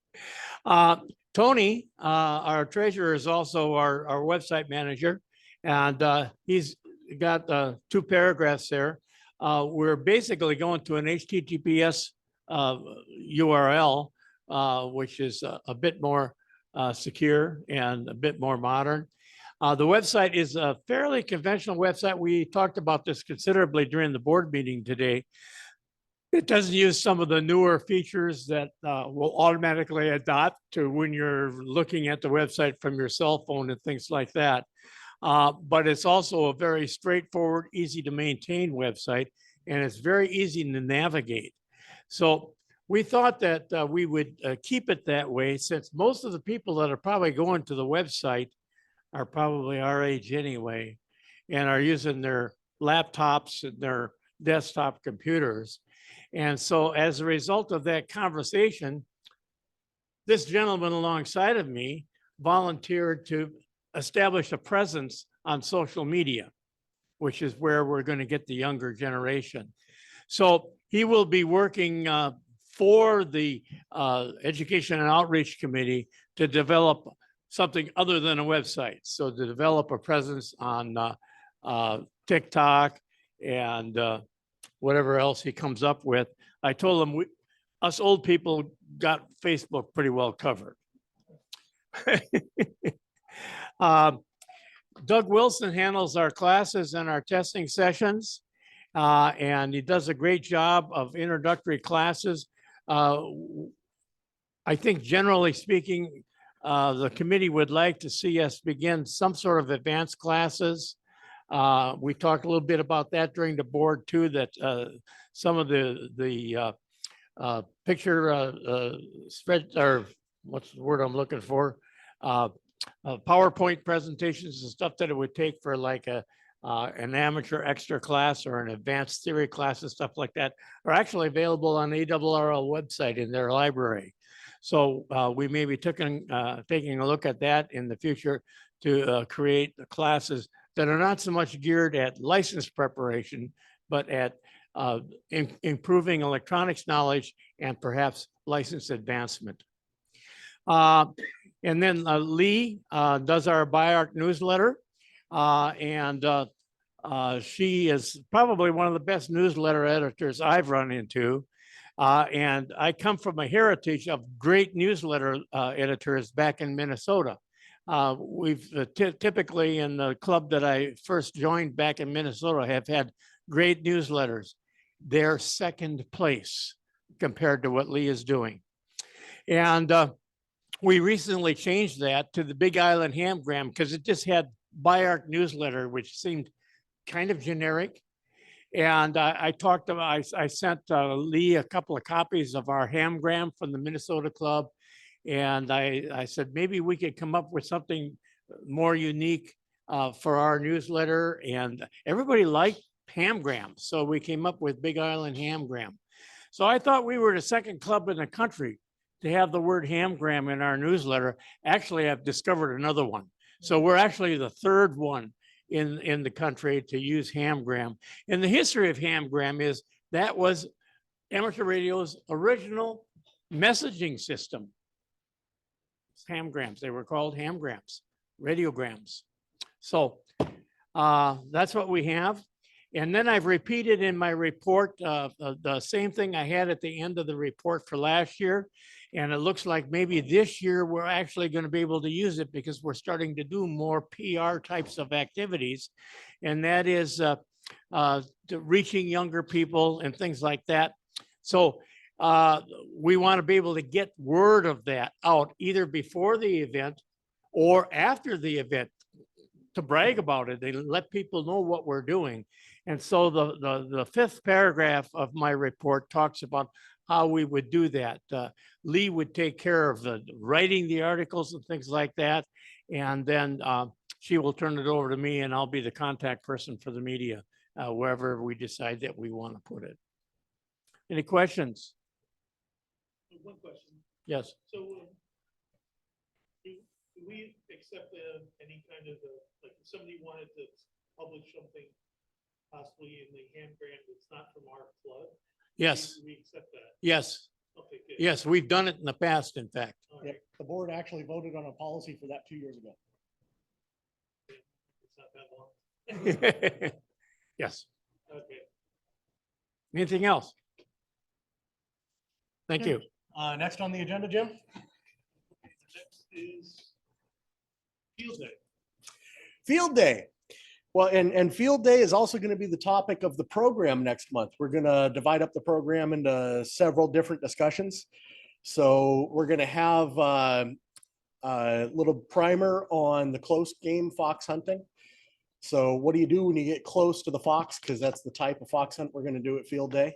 Tony, our treasurer, is also our website manager, and he's got 2 paragraphs there. We're basically going to an HTTPS URL, which is a bit more secure and a bit more modern. The website is a fairly conventional website. We talked about this considerably during the board meeting today. It doesn't use some of the newer features that will automatically adopt to when you're looking at the website from your cell phone and things like that. But it's also a very straightforward, easy to maintain website, and it's very easy to navigate. So we thought that we would keep it that way, since most of the people that are probably going to the website are probably our age anyway, and are using their laptops and their desktop computers. And so as a result of that conversation, this gentleman alongside of me volunteered to establish a presence on social media, which is where we're going to get the younger generation. So he will be working for the Education and Outreach Committee to develop something other than a website. So to develop a presence on TikTok and whatever else he comes up with. I told him us old people got Facebook pretty well covered. Doug Wilson handles our classes and our testing sessions, and he does a great job of introductory classes. I think generally speaking, the committee would like to see us begin some sort of advanced classes. We talked a little bit about that during the board too, that some of the picture spread, or what's the word I'm looking for? PowerPoint presentations and stuff that it would take for like an amateur extra class or an advanced theory class and stuff like that are actually available on the ARRL website in their library. So we may be taking a look at that in the future to create the classes that are not so much geared at license preparation, but at improving electronics knowledge and perhaps license advancement. And then Lee does our BIARC newsletter. She is probably one of the best newsletter editors I've run into. And I come from a heritage of great newsletter editors back in Minnesota. We've typically in the club that I first joined back in Minnesota have had great newsletters. They're second place compared to what Lee is doing. And we recently changed that to the Big Island Hamgram because it just had BIARC newsletter, which seemed kind of generic. And I talked about, I sent Lee a couple of copies of our Hamgram from the Minnesota Club. And I said, maybe we could come up with something more unique for our newsletter. And everybody liked Hamgram. So we came up with Big Island Hamgram. So I thought we were the second club in the country to have the word Hamgram in our newsletter. Actually, I've discovered another one. So we're actually the third one in the country to use Hamgram. And the history of Hamgram is that was amateur radio's original messaging system. Hamgrams, they were called Hamgrams, radiograms. So that's what we have. And then I've repeated in my report the same thing I had at the end of the report for last year. And it looks like maybe this year we're actually going to be able to use it because we're starting to do more PR types of activities. And that is reaching younger people and things like that. So we want to be able to get word of that out either before the event or after the event to brag about it. They let people know what we're doing. And so the fifth paragraph of my report talks about how we would do that. Lee would take care of the writing the articles and things like that. And then she will turn it over to me and I'll be the contact person for the media, wherever we decide that we want to put it. Any questions? One question. Yes. So do we accept any kind of, like if somebody wanted to publish something possibly in the Hamgram that's not from our club? Yes. We accept that? Yes. Okay, good. Yes, we've done it in the past, in fact. All Yep, right. the board actually voted on a policy for that 2 years ago. It's not that long. Yes. Okay. Anything else? Thank you. Next on the agenda, Jim? Next is Field Day. Field Day. Well, and Field Day is also going to be the topic of the program next month. We're going to divide up the program into several different discussions. So we're going to have a little primer on the close game fox hunting. So what do you do when you get close to the fox? Because that's the type of fox hunt we're going to do at Field Day.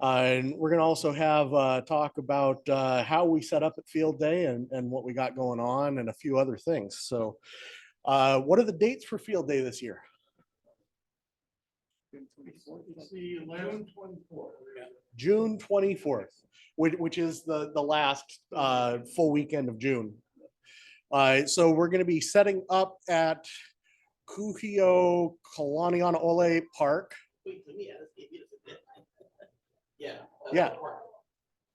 And we're going to also have talk about how we set up at Field Day and what we got going on and a few other things. So what are the dates for Field Day this year? It's the 11th, 24th. June 24th, which is the last full weekend of June. So we're going to be setting up at Kuhio Kalaniana Ole Park. Yeah. Yeah.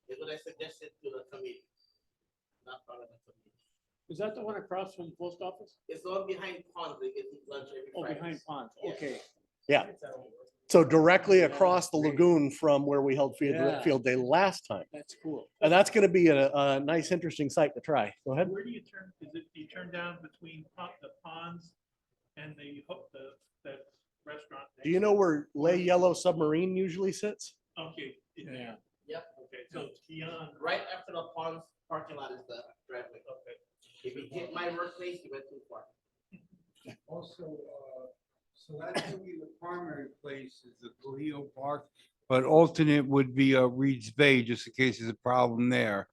Is what I suggested to the committee. Not part of the committee. Is that the one across from the post office? It's the one behind Ponds. They get lunch every Oh, Friday. behind Ponds. Yes. Okay. Yeah. So directly Yeah, across the great. lagoon from where we held Yeah. Field Day last time. That's cool. And that's going to be a nice, interesting site to try. Go ahead. Where do you turn, is it, do you turn down between the ponds and that restaurant? Do you know where Lay Yellow Submarine usually sits? Okay. Yeah. Yep. Okay, so it's beyond. Right after the Ponds parking lot is the driveway. Okay. If you hit my workplace, you went too far. Also, so that's gonna be the primary place is the Cohio Park, but alternate would be Reed's Bay, just in case there's a problem there.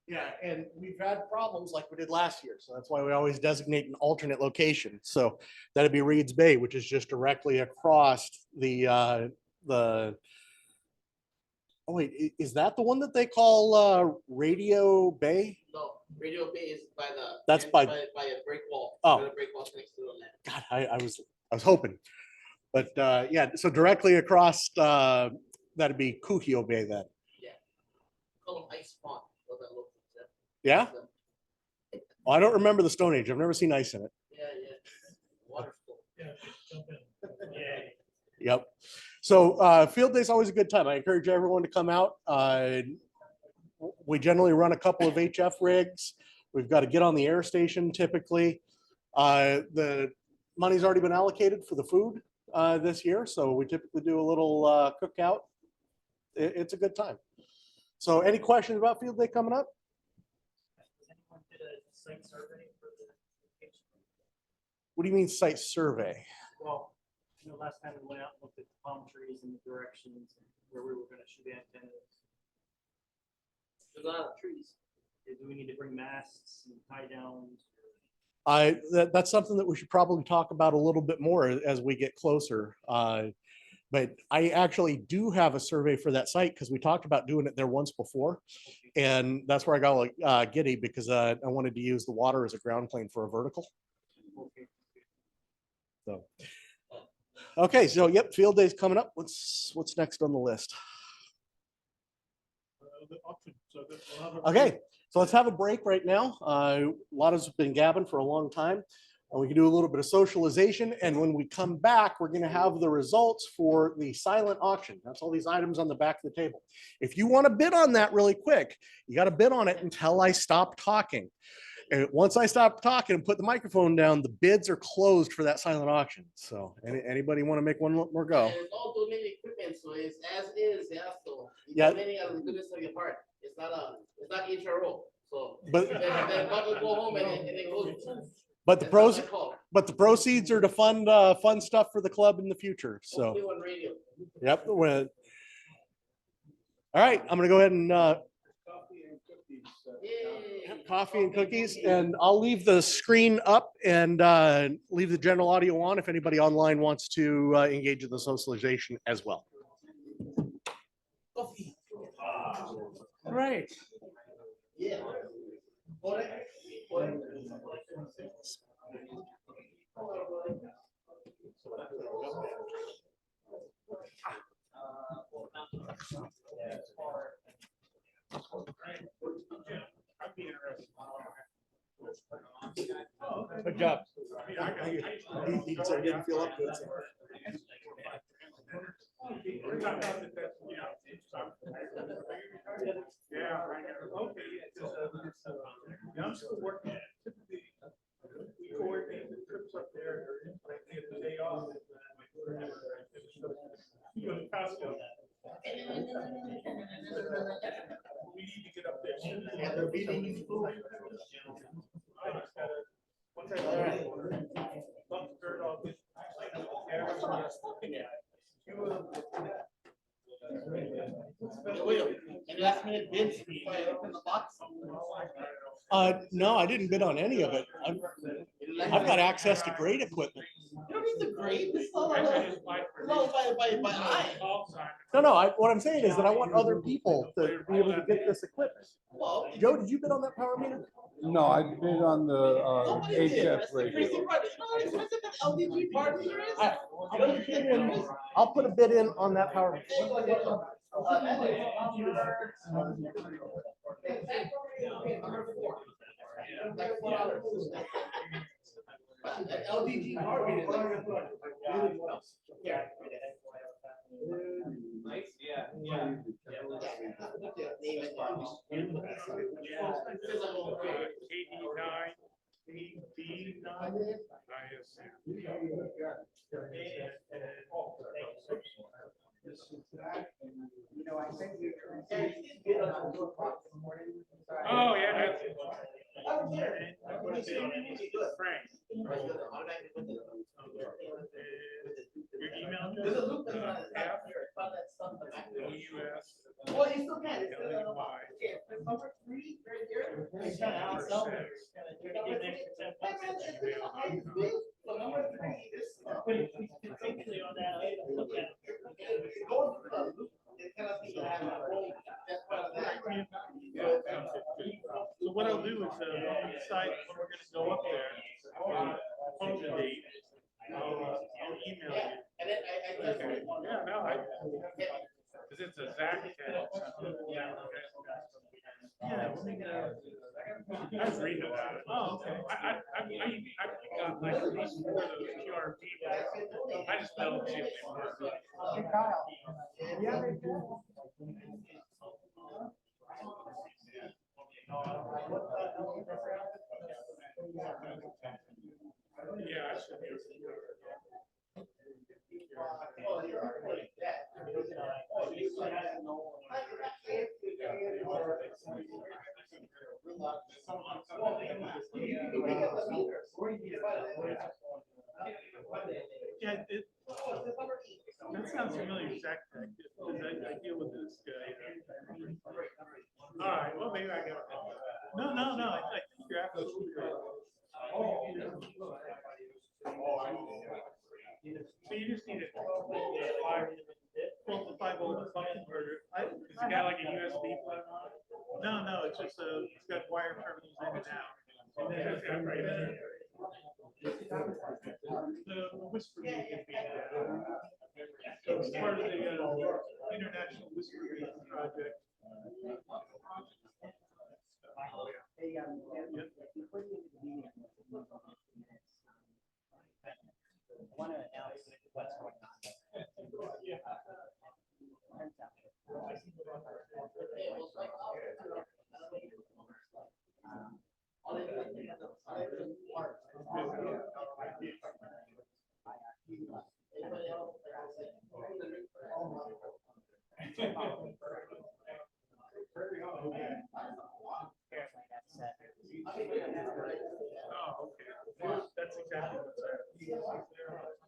Yeah, and we've had problems like we did last year. So that's why we always designate an alternate location. So that'd be Reed's Bay, which is just directly across the oh wait, is that the one that they call Radio Bay? No, Radio Bay is by the. That's end by- by a brick wall. Oh. Where the brick wall's next to the land. God, I was hoping. But yeah, so directly across that'd be Kuhio Bay then. Yeah. Call them ice pond. What that looks like. Yeah? Well, I don't remember the Stone Age. I've never seen ice in it. Yeah, yeah. Water sports. Yep. So field day is always a good time. I encourage everyone to come out. We generally run a couple of HF rigs. We've got to get on the air station typically. The money's already been allocated for the food this year, so we typically do a little cookout. It's a good time. So any questions about field day coming up? What do you mean site survey? Well, last time we went out and looked at the palm trees and the directions and where we were gonna shoot antennas. There's a lot of trees. Do we need to bring masts and tie downs? That's something that we should probably talk about a little bit more as we get closer. But I actually do have a survey for that site because we talked about doing it there once before. And that's where I got like giddy because I wanted to use the water as a ground plane for a vertical. So, okay, so yep, field day's coming up. What's next on the list? Okay, so let's have a break right now. A lot of us have been gabbing for a long time. And we can do a little bit of socialization. And when we come back, we're going to have the results for the silent auction. That's all these items on the back of the table. If you want to bid on that really quick, you got to bid on it until I stop talking. And once I stop talking and put the microphone down, the bids are closed for that silent auction. So anybody want to make one more go? And it's all donated equipment, so it's as is, yeah, so. Yeah. Donating out of the goodness of your heart. It's not HRO, so. But- Then God will go home and it goes. But the That's what I call. proceeds are to fund fun stuff for the club in the future. So, Hopefully on radio. yep. All right, I'm gonna go ahead and coffee and cookies, and I'll leave the screen up and leave the general audio on if anybody online wants to engage in the socialization as well. All right. Yeah. Good job. He said he didn't feel up to it. Yeah, okay. Yeah, I'm still working. Typically, we coordinate the trips up there, like the day off. You go to Costco. We need to get up there. And they're beating you. Once I bump the dirt off this. And last minute bids before I open the box. No, I didn't bid on any of it. I've got access to great equipment. You don't need to grade this all. No, by eye. No, what I'm saying is that I want other people to be able to get this equipment. Well, Joe, did you bid on that power meter? No, I bid on the nobody did. HF That's the crazy radio. part. You know how expensive that LDG part meter is? I'll put a bid in on that power meter. That LDG part meter. Nice, yeah, yeah. Oh, yeah. Your email address? Well, you still can. It's number 3 right here. It's kind of outsell. So number 3 is. Particularly on that item. Look at it. It's gonna be. That's part of that. So what I'll do is, decide when we're gonna go up there, phone the date, I'll email you. And then I Okay. Yeah, no, cause it's a Zach. Yeah, let me get I was reading about it. Oh, okay. I got like at least 4 of those QRP. Yeah, that sounds familiar, Zach, because I deal with this guy. All right, well, maybe I got it. No, I think you're absolutely right. So you just need a 12-to-5 volt function converter. Is it got like a USB plug on it? No, it's just it's got wire terminals in and out. And then it's got right there. The whisper beacon. So it's part of the International Whisper Beacon project. Oh, okay. That's exactly what's happening.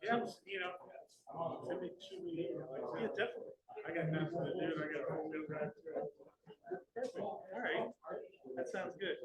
Yeah, yeah, definitely. I got nothing to do. I got a whole wheel drive. Perfect. All right. That sounds good.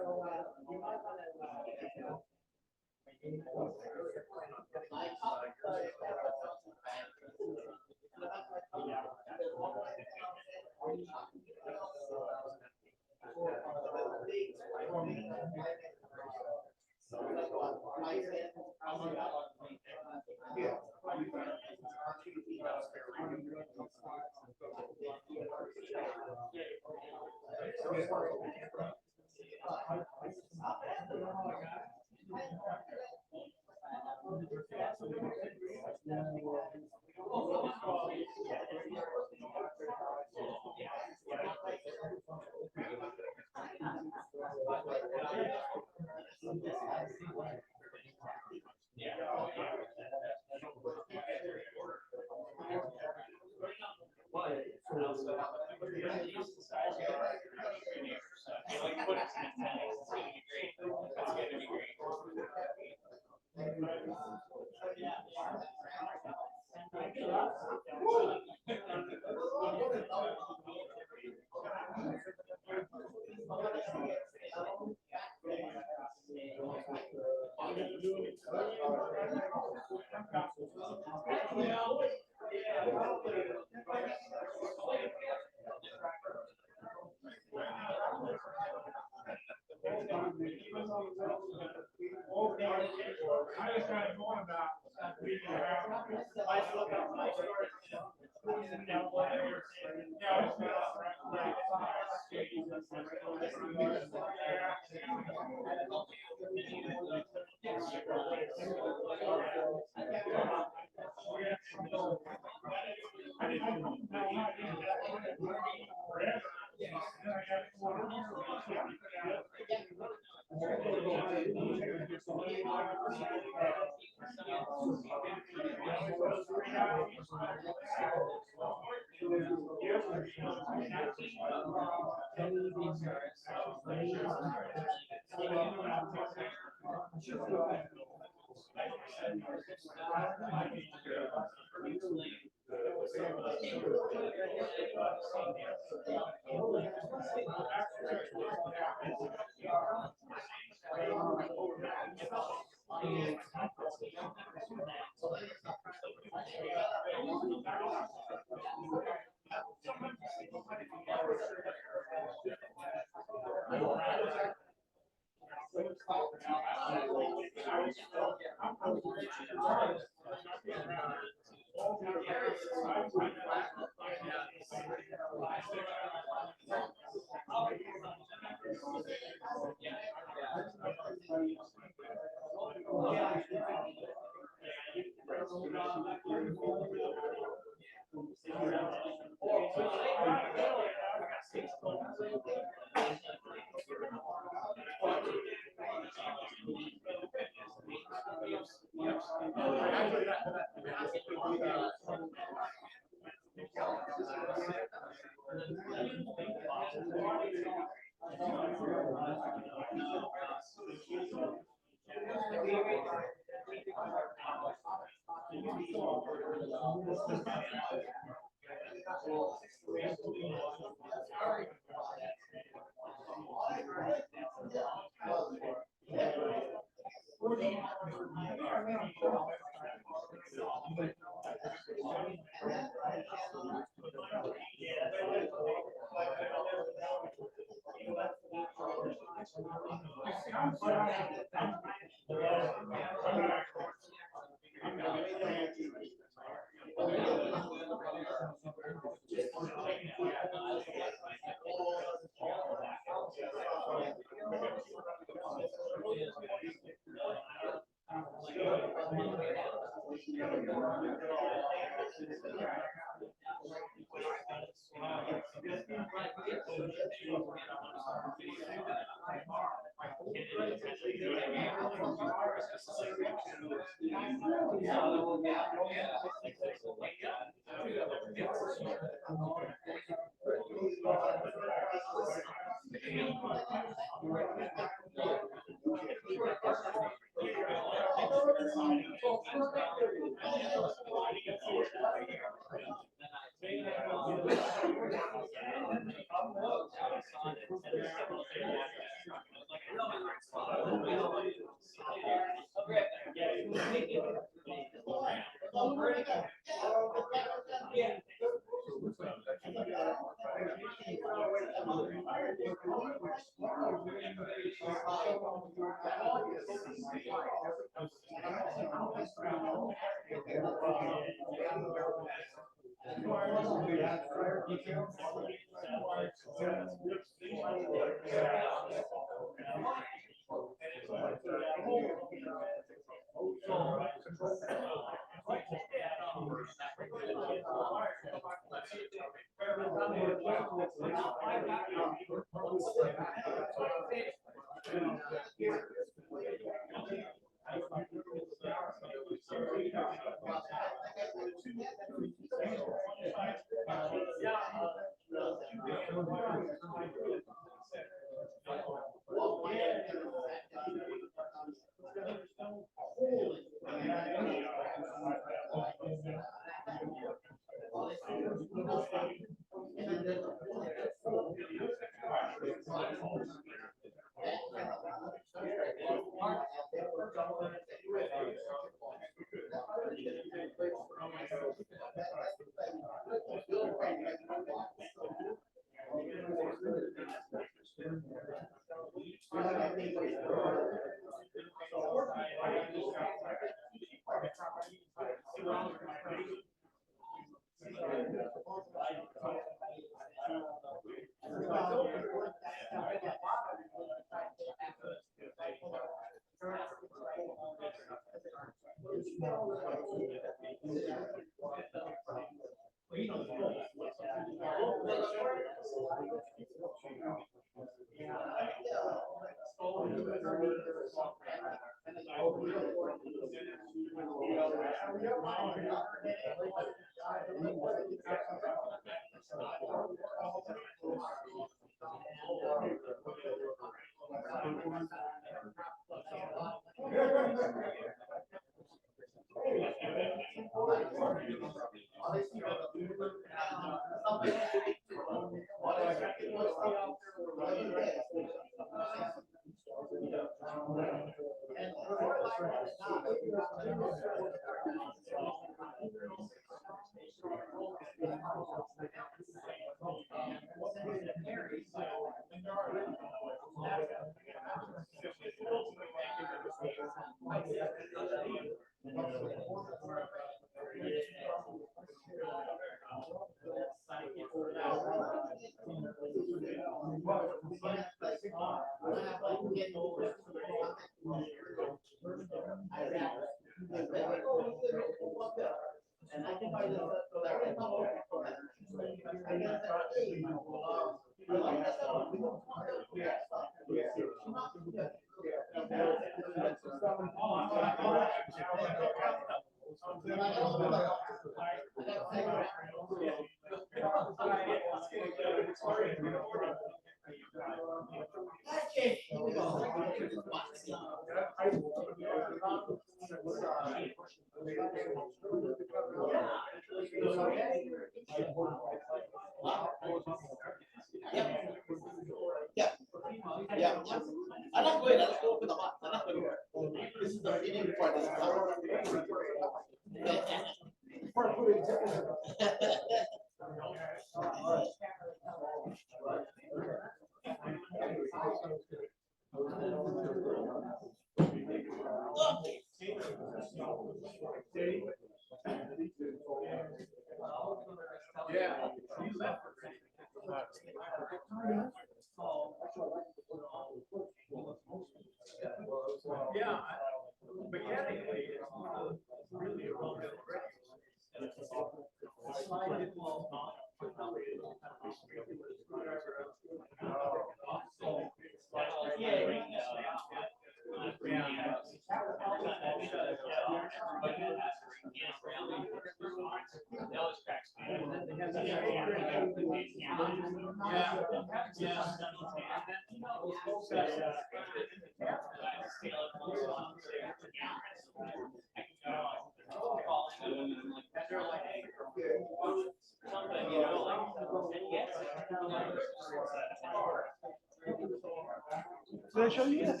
Did I show you that?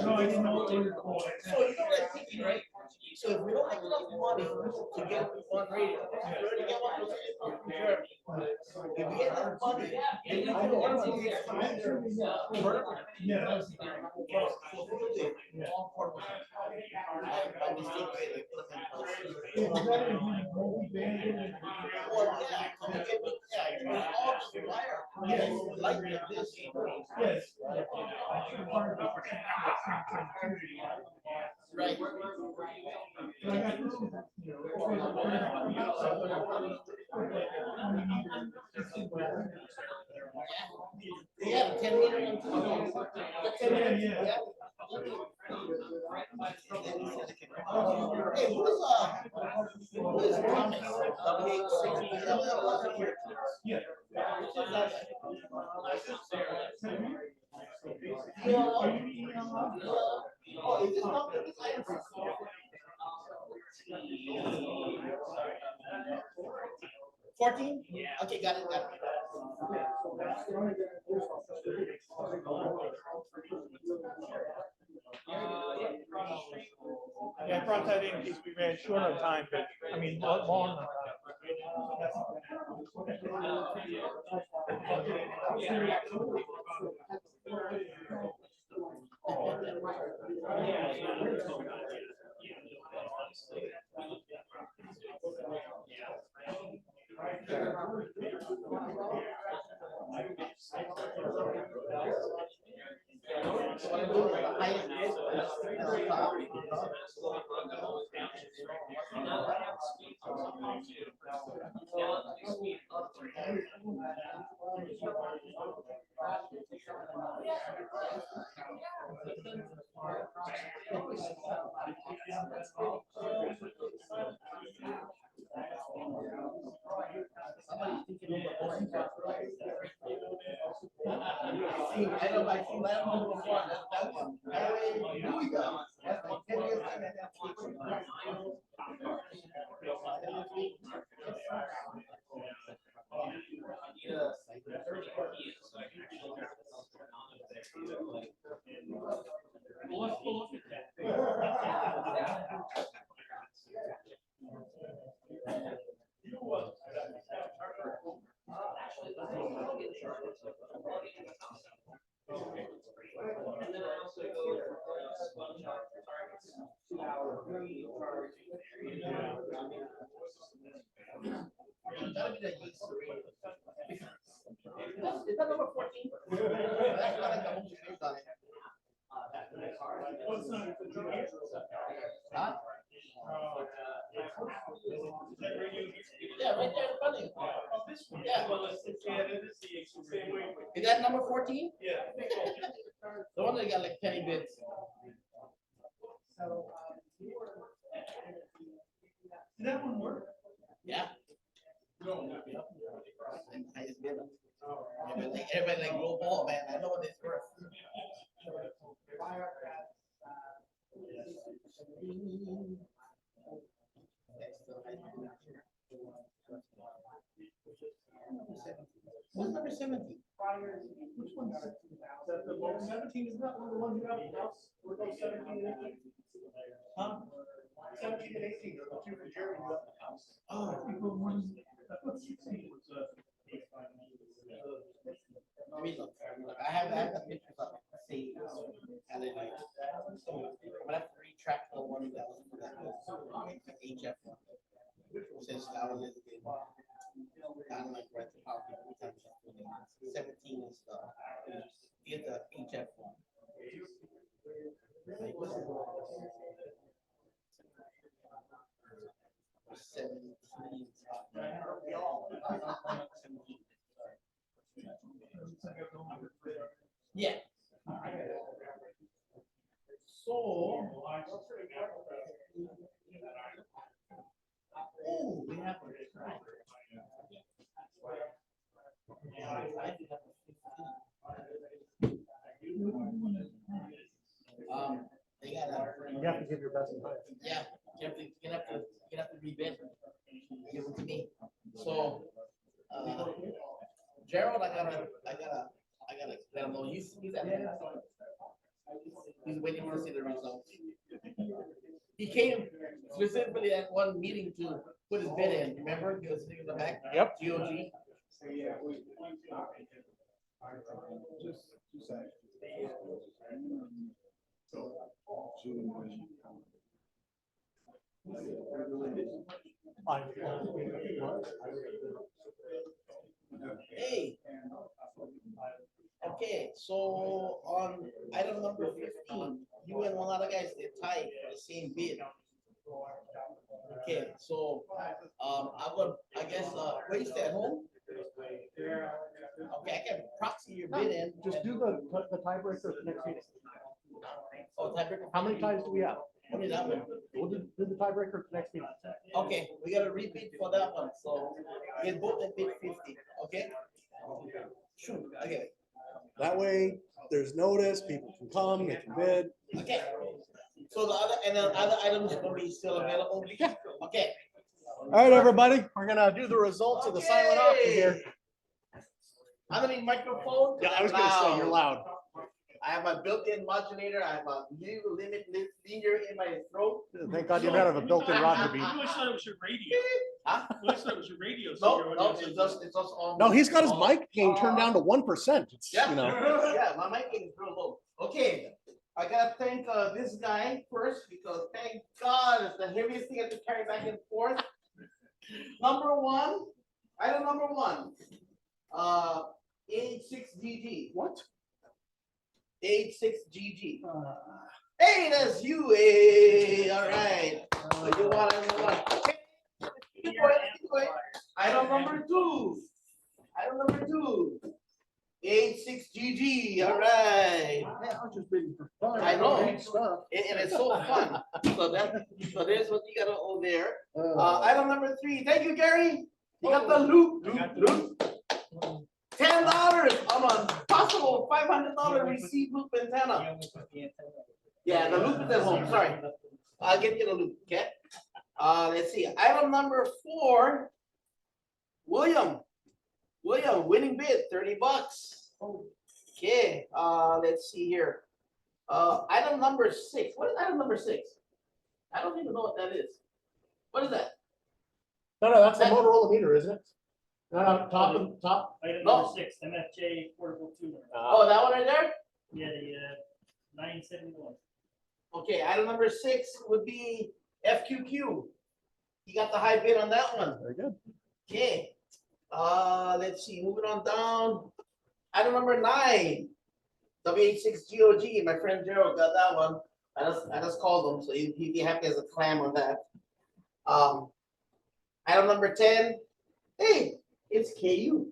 No, I didn't know what they were called. So you know what I'm thinking, right? So if we don't have enough money to get one radio, we already get one from Germany. If we get enough money, then we can order one here. Yeah. By mistake, they put them in Is that a multi-band? Well, yeah, all the wire. Yes. Like this. Yes. Right. Yeah, 10 meter one too. Yeah. Hey, who is Thomas? Yeah. Oh, is this not? 14? Okay, got it. Yeah, I brought that in because we ran short on time, but I mean, long on Is that number 14? Huh? Yeah, right there in front of you. Yeah. Is that number 14? Yeah. The one that got like penny bits. Did that one work? Yeah. I just did it. Everybody like roll ball, man. I know what it's worth. What's number 17? Which one? 17 is not one of the ones you have in the house. Were those 17 and 18? Huh? 17 and 18 are the two for Jerry you have in the house. Oh. I thought 16 was, I mean, look, I have the pictures of it. See, and then like, I'm gonna have to retract the one that was for that HF one. Since that was it. Kind of like right the top. 17 is the HF one. Like, what's it? 17. Yeah. So. Oh, we have. They gotta. You have to give your best and highest. Yeah, you have to rebid. Give it to me. So, Gerald, I gotta let him know he's at home. He's waiting to see the results. He came specifically at one meeting to put his bid in, remember? He was sitting in the back. Yep. GOG. Hey. Okay, so on item number 15, you and one other guys did tie for the same bid. Okay, so I guess where you stay at home? Okay, I can proxy your bid in. Just do the tiebreaker for next meeting. Oh, tiebreaker. How many ties do we have? Only that one. We'll do the tiebreaker for next meeting. Okay, we gotta rebid for that one, so get both at bid 50, okay? Shoot, okay. That way, there's notice, people can come, they can bid. Okay. So the other items will be still available? Yeah. Okay. All right, everybody, we're gonna do the results of the silent auction here. How many microphones? Yeah, I was gonna say, you're loud. I have a built-in modulator. I have a new linear in my throat. Thank God you don't have a built-in Roger beat. I always thought it was your radio. Huh? I always thought it was your radio. No, it's just on. No, he's got his mic gain turned down to 1%. Yeah, You know. yeah, my mic is real low. Okay, I gotta thank this guy first because thank God it's the heaviest thing I have to carry back and forth. Number one, item number one, A6GG. What? A6GG. Hey, that's you. Hey, all right. You want. Item number two. Item number two. 86GG. All right. I know. And it's so fun. So there's what you got over there. Item number three. Thank you, Gary. You got the loop. $10 on a possible $500 receipt loop antenna. Yeah, the loop is at home. Sorry. I'll get you the loop. Okay. Let's see. Item number 4. William, winning bid, $30. Okay. Let's see here. Item number 6. What is item number 6? I don't even know what that is. What is that? No, that's the Motorola meter, isn't it? top. Item number 6, MFJ portable tuner. Oh, that one right there? Yeah, the 971. Okay, item number 6 would be FQQ. You got the high bid on that one. Very good. Okay, let's see, moving on down. Item number 9, WH6GOG, my friend Gerald got that one. I just called him, so he'd be happy as a clam on that. Item number 10, hey, it's KU.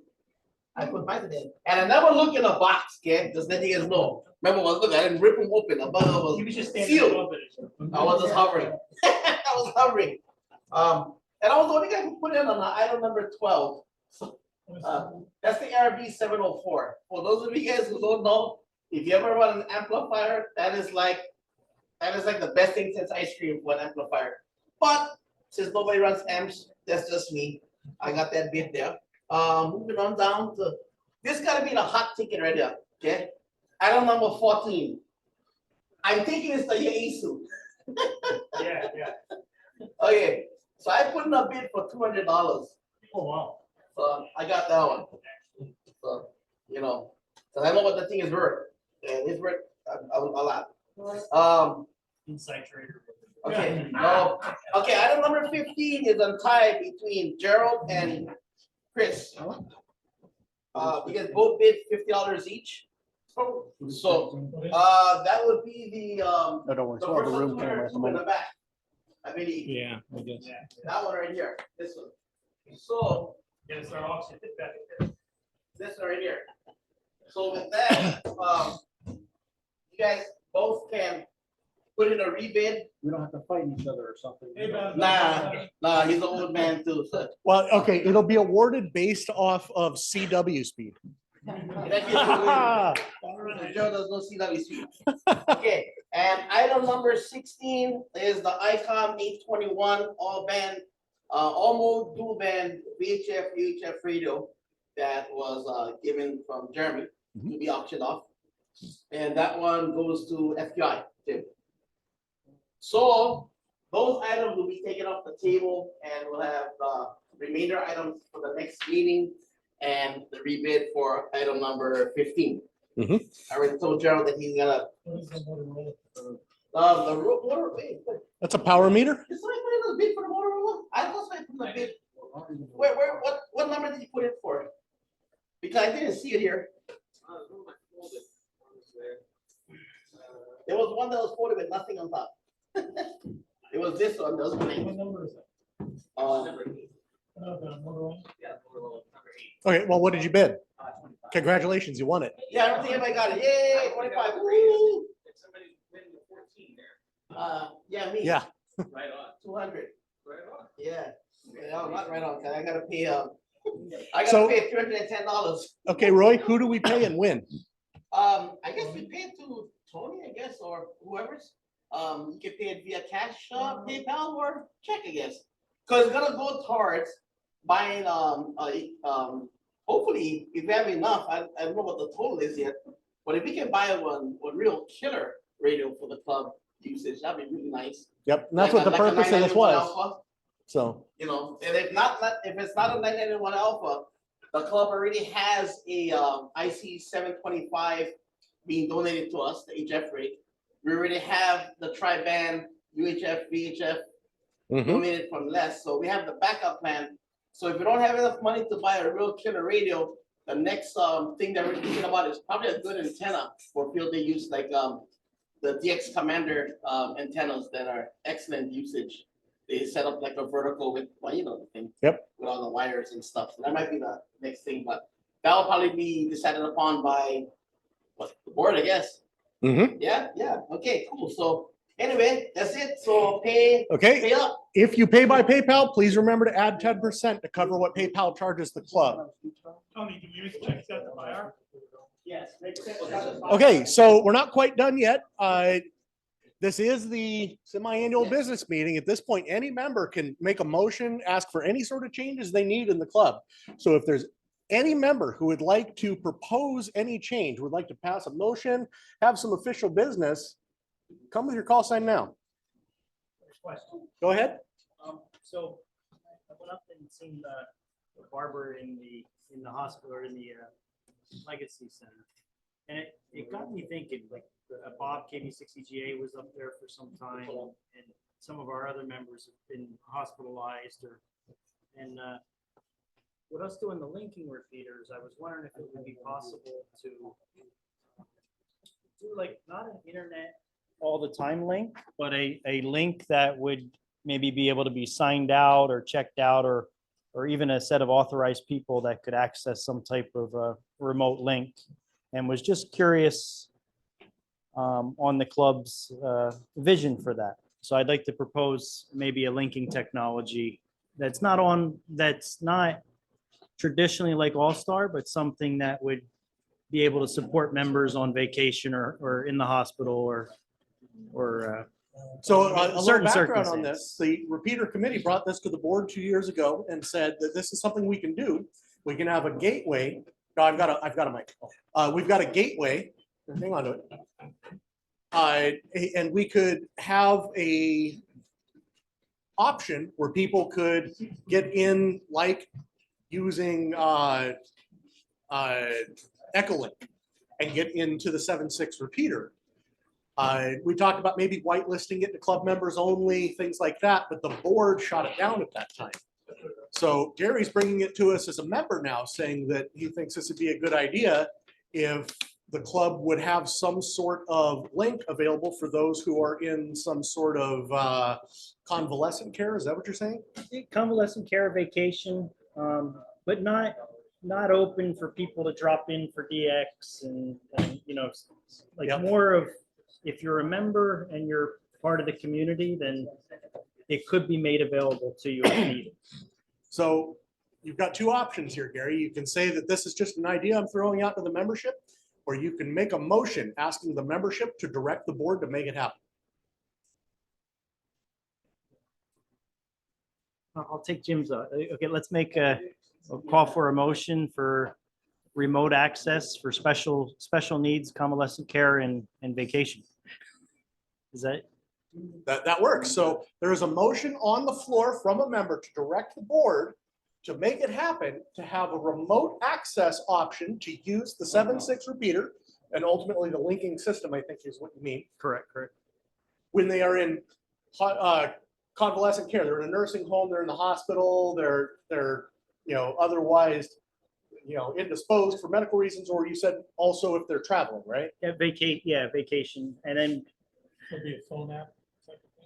I put mine in, and I never look in a box, okay, just let you guys know. Remember, look, I didn't rip them open, the bottle was sealed. I was just hovering. I was hovering. And I was the only guy who put in on item number 12. So, that's the RB 704. For those of you guys who don't know, if you ever run an amplifier, that is like the best thing since ice cream for an amplifier. But since nobody runs amps, that's just me. I got that bit there. Moving on down to this, gotta be the hot ticket right there. Okay, item number 14. I'm thinking it's the Yaesu. Yeah. Okay, so I put in a bid for $200. Oh, wow. So I got that one. So, because I know what the thing is worth. And it's worth a lot. Inside trader. Okay, no. Okay, item number 15 is a tie between Gerald and Chris. Because both bid $50 each. So, that would be the, No, don't worry. the Still have first the room one, camera at the two in the moment. back. I believe. Yeah, I guess. That one right here, this one. So, Yes, our auction. this one right here. So with that, you guys both can put in a rebid. We don't have to fight each other or something. Nah, he's an old man too. So. Well, okay, it'll be awarded based off of CW speed. Joe does no CW speed. Okay, and item number 16 is the ICOM 821 all band, all mode dual band VHF UHF radio that was given from Jeremy to be auctioned off. And that one goes to FQI too. So those items will be taken off the table and we'll have the remainder items for the next meeting and the rebid for item number 15. I already told Gerald that he's gonna. Wait. That's a power meter? Did somebody put in a bid for the Motorola? I thought somebody put in a bid. What number did you put it for? Because I didn't see it here. There was one that was quoted with nothing on top. It was this one, that was blank. What number is that? Okay, well, what did you bid? Congratulations, you won it. Yeah, I don't think anybody got it. Yay, 25. Woo! Yeah, me. Yeah. Right on. 200. Right on. Yeah. No, not right on. 'Cause I gotta pay. I So- gotta pay $310. Okay, Roy, who do we pay and when? I guess we pay it to Tony, I guess, or whoever's. You can pay it via cash, PayPal, or check, I guess. Because it's gonna go towards buying, hopefully, if we have enough, I don't know what the total is yet. But if we can buy one real killer radio for the club usage, that'd be really nice. Yep, and that's Like what the a purpose of this 991 was. Alpha. So, And if it's not a 991 Alpha, the club already has a IC 725 being donated to us, the HF rate. We already have the tri-band UHF, VHF donated from Les, so we have the backup plan. So if we don't have enough money to buy a real killer radio, the next thing that we're thinking about is probably a good antenna for field day use, like the DX Commander antennas that are excellent usage. They set up like a vertical with, well, the thing. Yep. With all the wires and stuff. So that might be the next thing, but that'll probably be decided upon by the board, I guess. Yeah, okay, cool. So anyway, that's it. So pay okay, up. if you pay by PayPal, please remember to add 10% to cover what PayPal charges the club. Tony, do you use checks out the buyer? Yes. Okay, so we're not quite done yet. This is the semi-annual business meeting. At this point, any member can make a motion, ask for any sort of changes they need in the club. So if there's any member who would like to propose any change, would like to pass a motion, have some official business, come with your call sign now. Question. Go ahead. So I went up and seen barber in the hospital or in the Legacy Center. And it got me thinking, like Bob KB60GA was up there for some time, and some of our other members have been hospitalized and with us doing the linking repeaters, I was wondering if it would be possible to do like not an internet all the time link, but a link that would maybe be able to be signed out or checked out, or even a set of authorized people that could access some type of remote link. And was just curious on the club's vision for that. So I'd like to propose maybe a linking technology that's not traditionally like All-Star, but something that would be able to support members on vacation or in the hospital or So a little certain background on circumstance. this, the repeater committee brought this to the board 2 years ago and said that this is something we can do. We can have a gateway. No, I've got a mic. We've got a gateway. Hang on to it. And we could have a option where people could get in like using Echolink and get into the 7.6 repeater. We talked about maybe whitelisting it to club members only, things like that, but the board shot it down at that time. So Gary's bringing it to us as a member now, saying that he thinks this would be a good idea if the club would have some sort of link available for those who are in some sort of convalescent care. Is that what you're saying? Convalescent care, vacation, but not open for people to drop in for DX and like Yep. more of, if you're a member and you're part of the community, then it could be made available to you if needed. So you've got two options here, Gary. You can say that this is just an idea I'm throwing out to the membership, or you can make a motion asking the membership to direct the board to make it happen. I'll take Jim's. Okay, let's make a call for a motion for remote access for special needs, convalescent care and vacation. Is that? That works. So there is a motion on the floor from a member to direct the board to make it happen, to have a remote access option to use the 7.6 repeater and ultimately the linking system, I think is what you mean. Correct. When they are in convalescent care, they're in a nursing home, they're in the hospital, they're otherwise indisposed for medical reasons, or you said also if they're traveling, right? Yeah, vacation, and then Could be a phone app.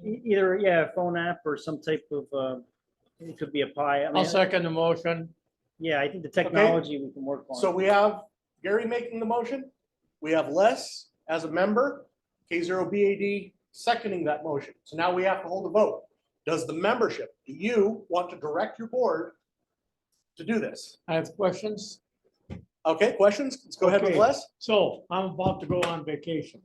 either a phone app or some type of it could be a Pi. I mean, I'll second the motion. Yeah, I think the technology we can work on. So we have Gary making the motion. We have Les as a member, K0BAD seconding that motion. So now we have to hold a vote. Does the membership, do you want to direct your board to do this? I have questions. Okay, questions? Let's go ahead with Okay. Les. So I'm about to go on vacation.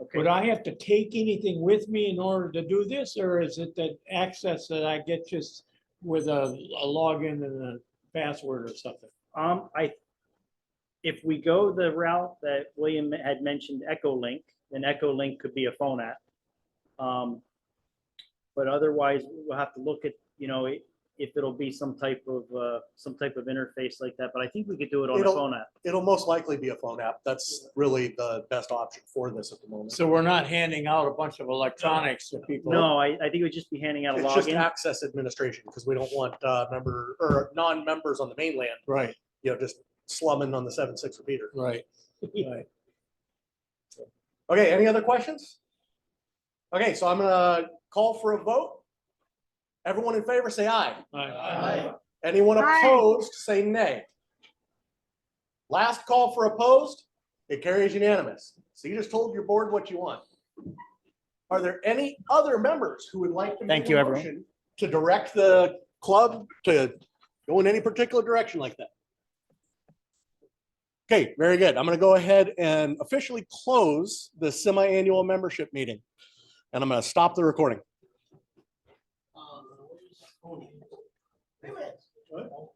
Okay. Would I have to take anything with me in order to do this, or is it that access that I get just with a login and a password or something? If we go the route that William had mentioned, Echolink, then Echolink could be a phone app. But otherwise, we'll have to look at, if it'll be some type of interface like that. But I think we could do it on a phone app. It'll most likely be a phone app. That's really the best option for this at the moment. So we're not handing out a bunch of electronics to people? No, I think it would just be handing out a It's just login. access administration because we don't want non-members on the mainland, Right, just slumming on the 7.6 repeater. right, right. Okay, any other questions? Okay, so I'm gonna call for a vote. Everyone in favor, say aye. Aye. Anyone Aye. opposed, say nay. Last call for opposed, it carries unanimous. So you just told your board what you want. Are there any other members who would like to Thank make you, a everyone. motion to direct the club to go in any particular direction like that? Okay, very good. I'm going to go ahead and officially close the semi-annual membership meeting. And I'm going to stop the recording. What?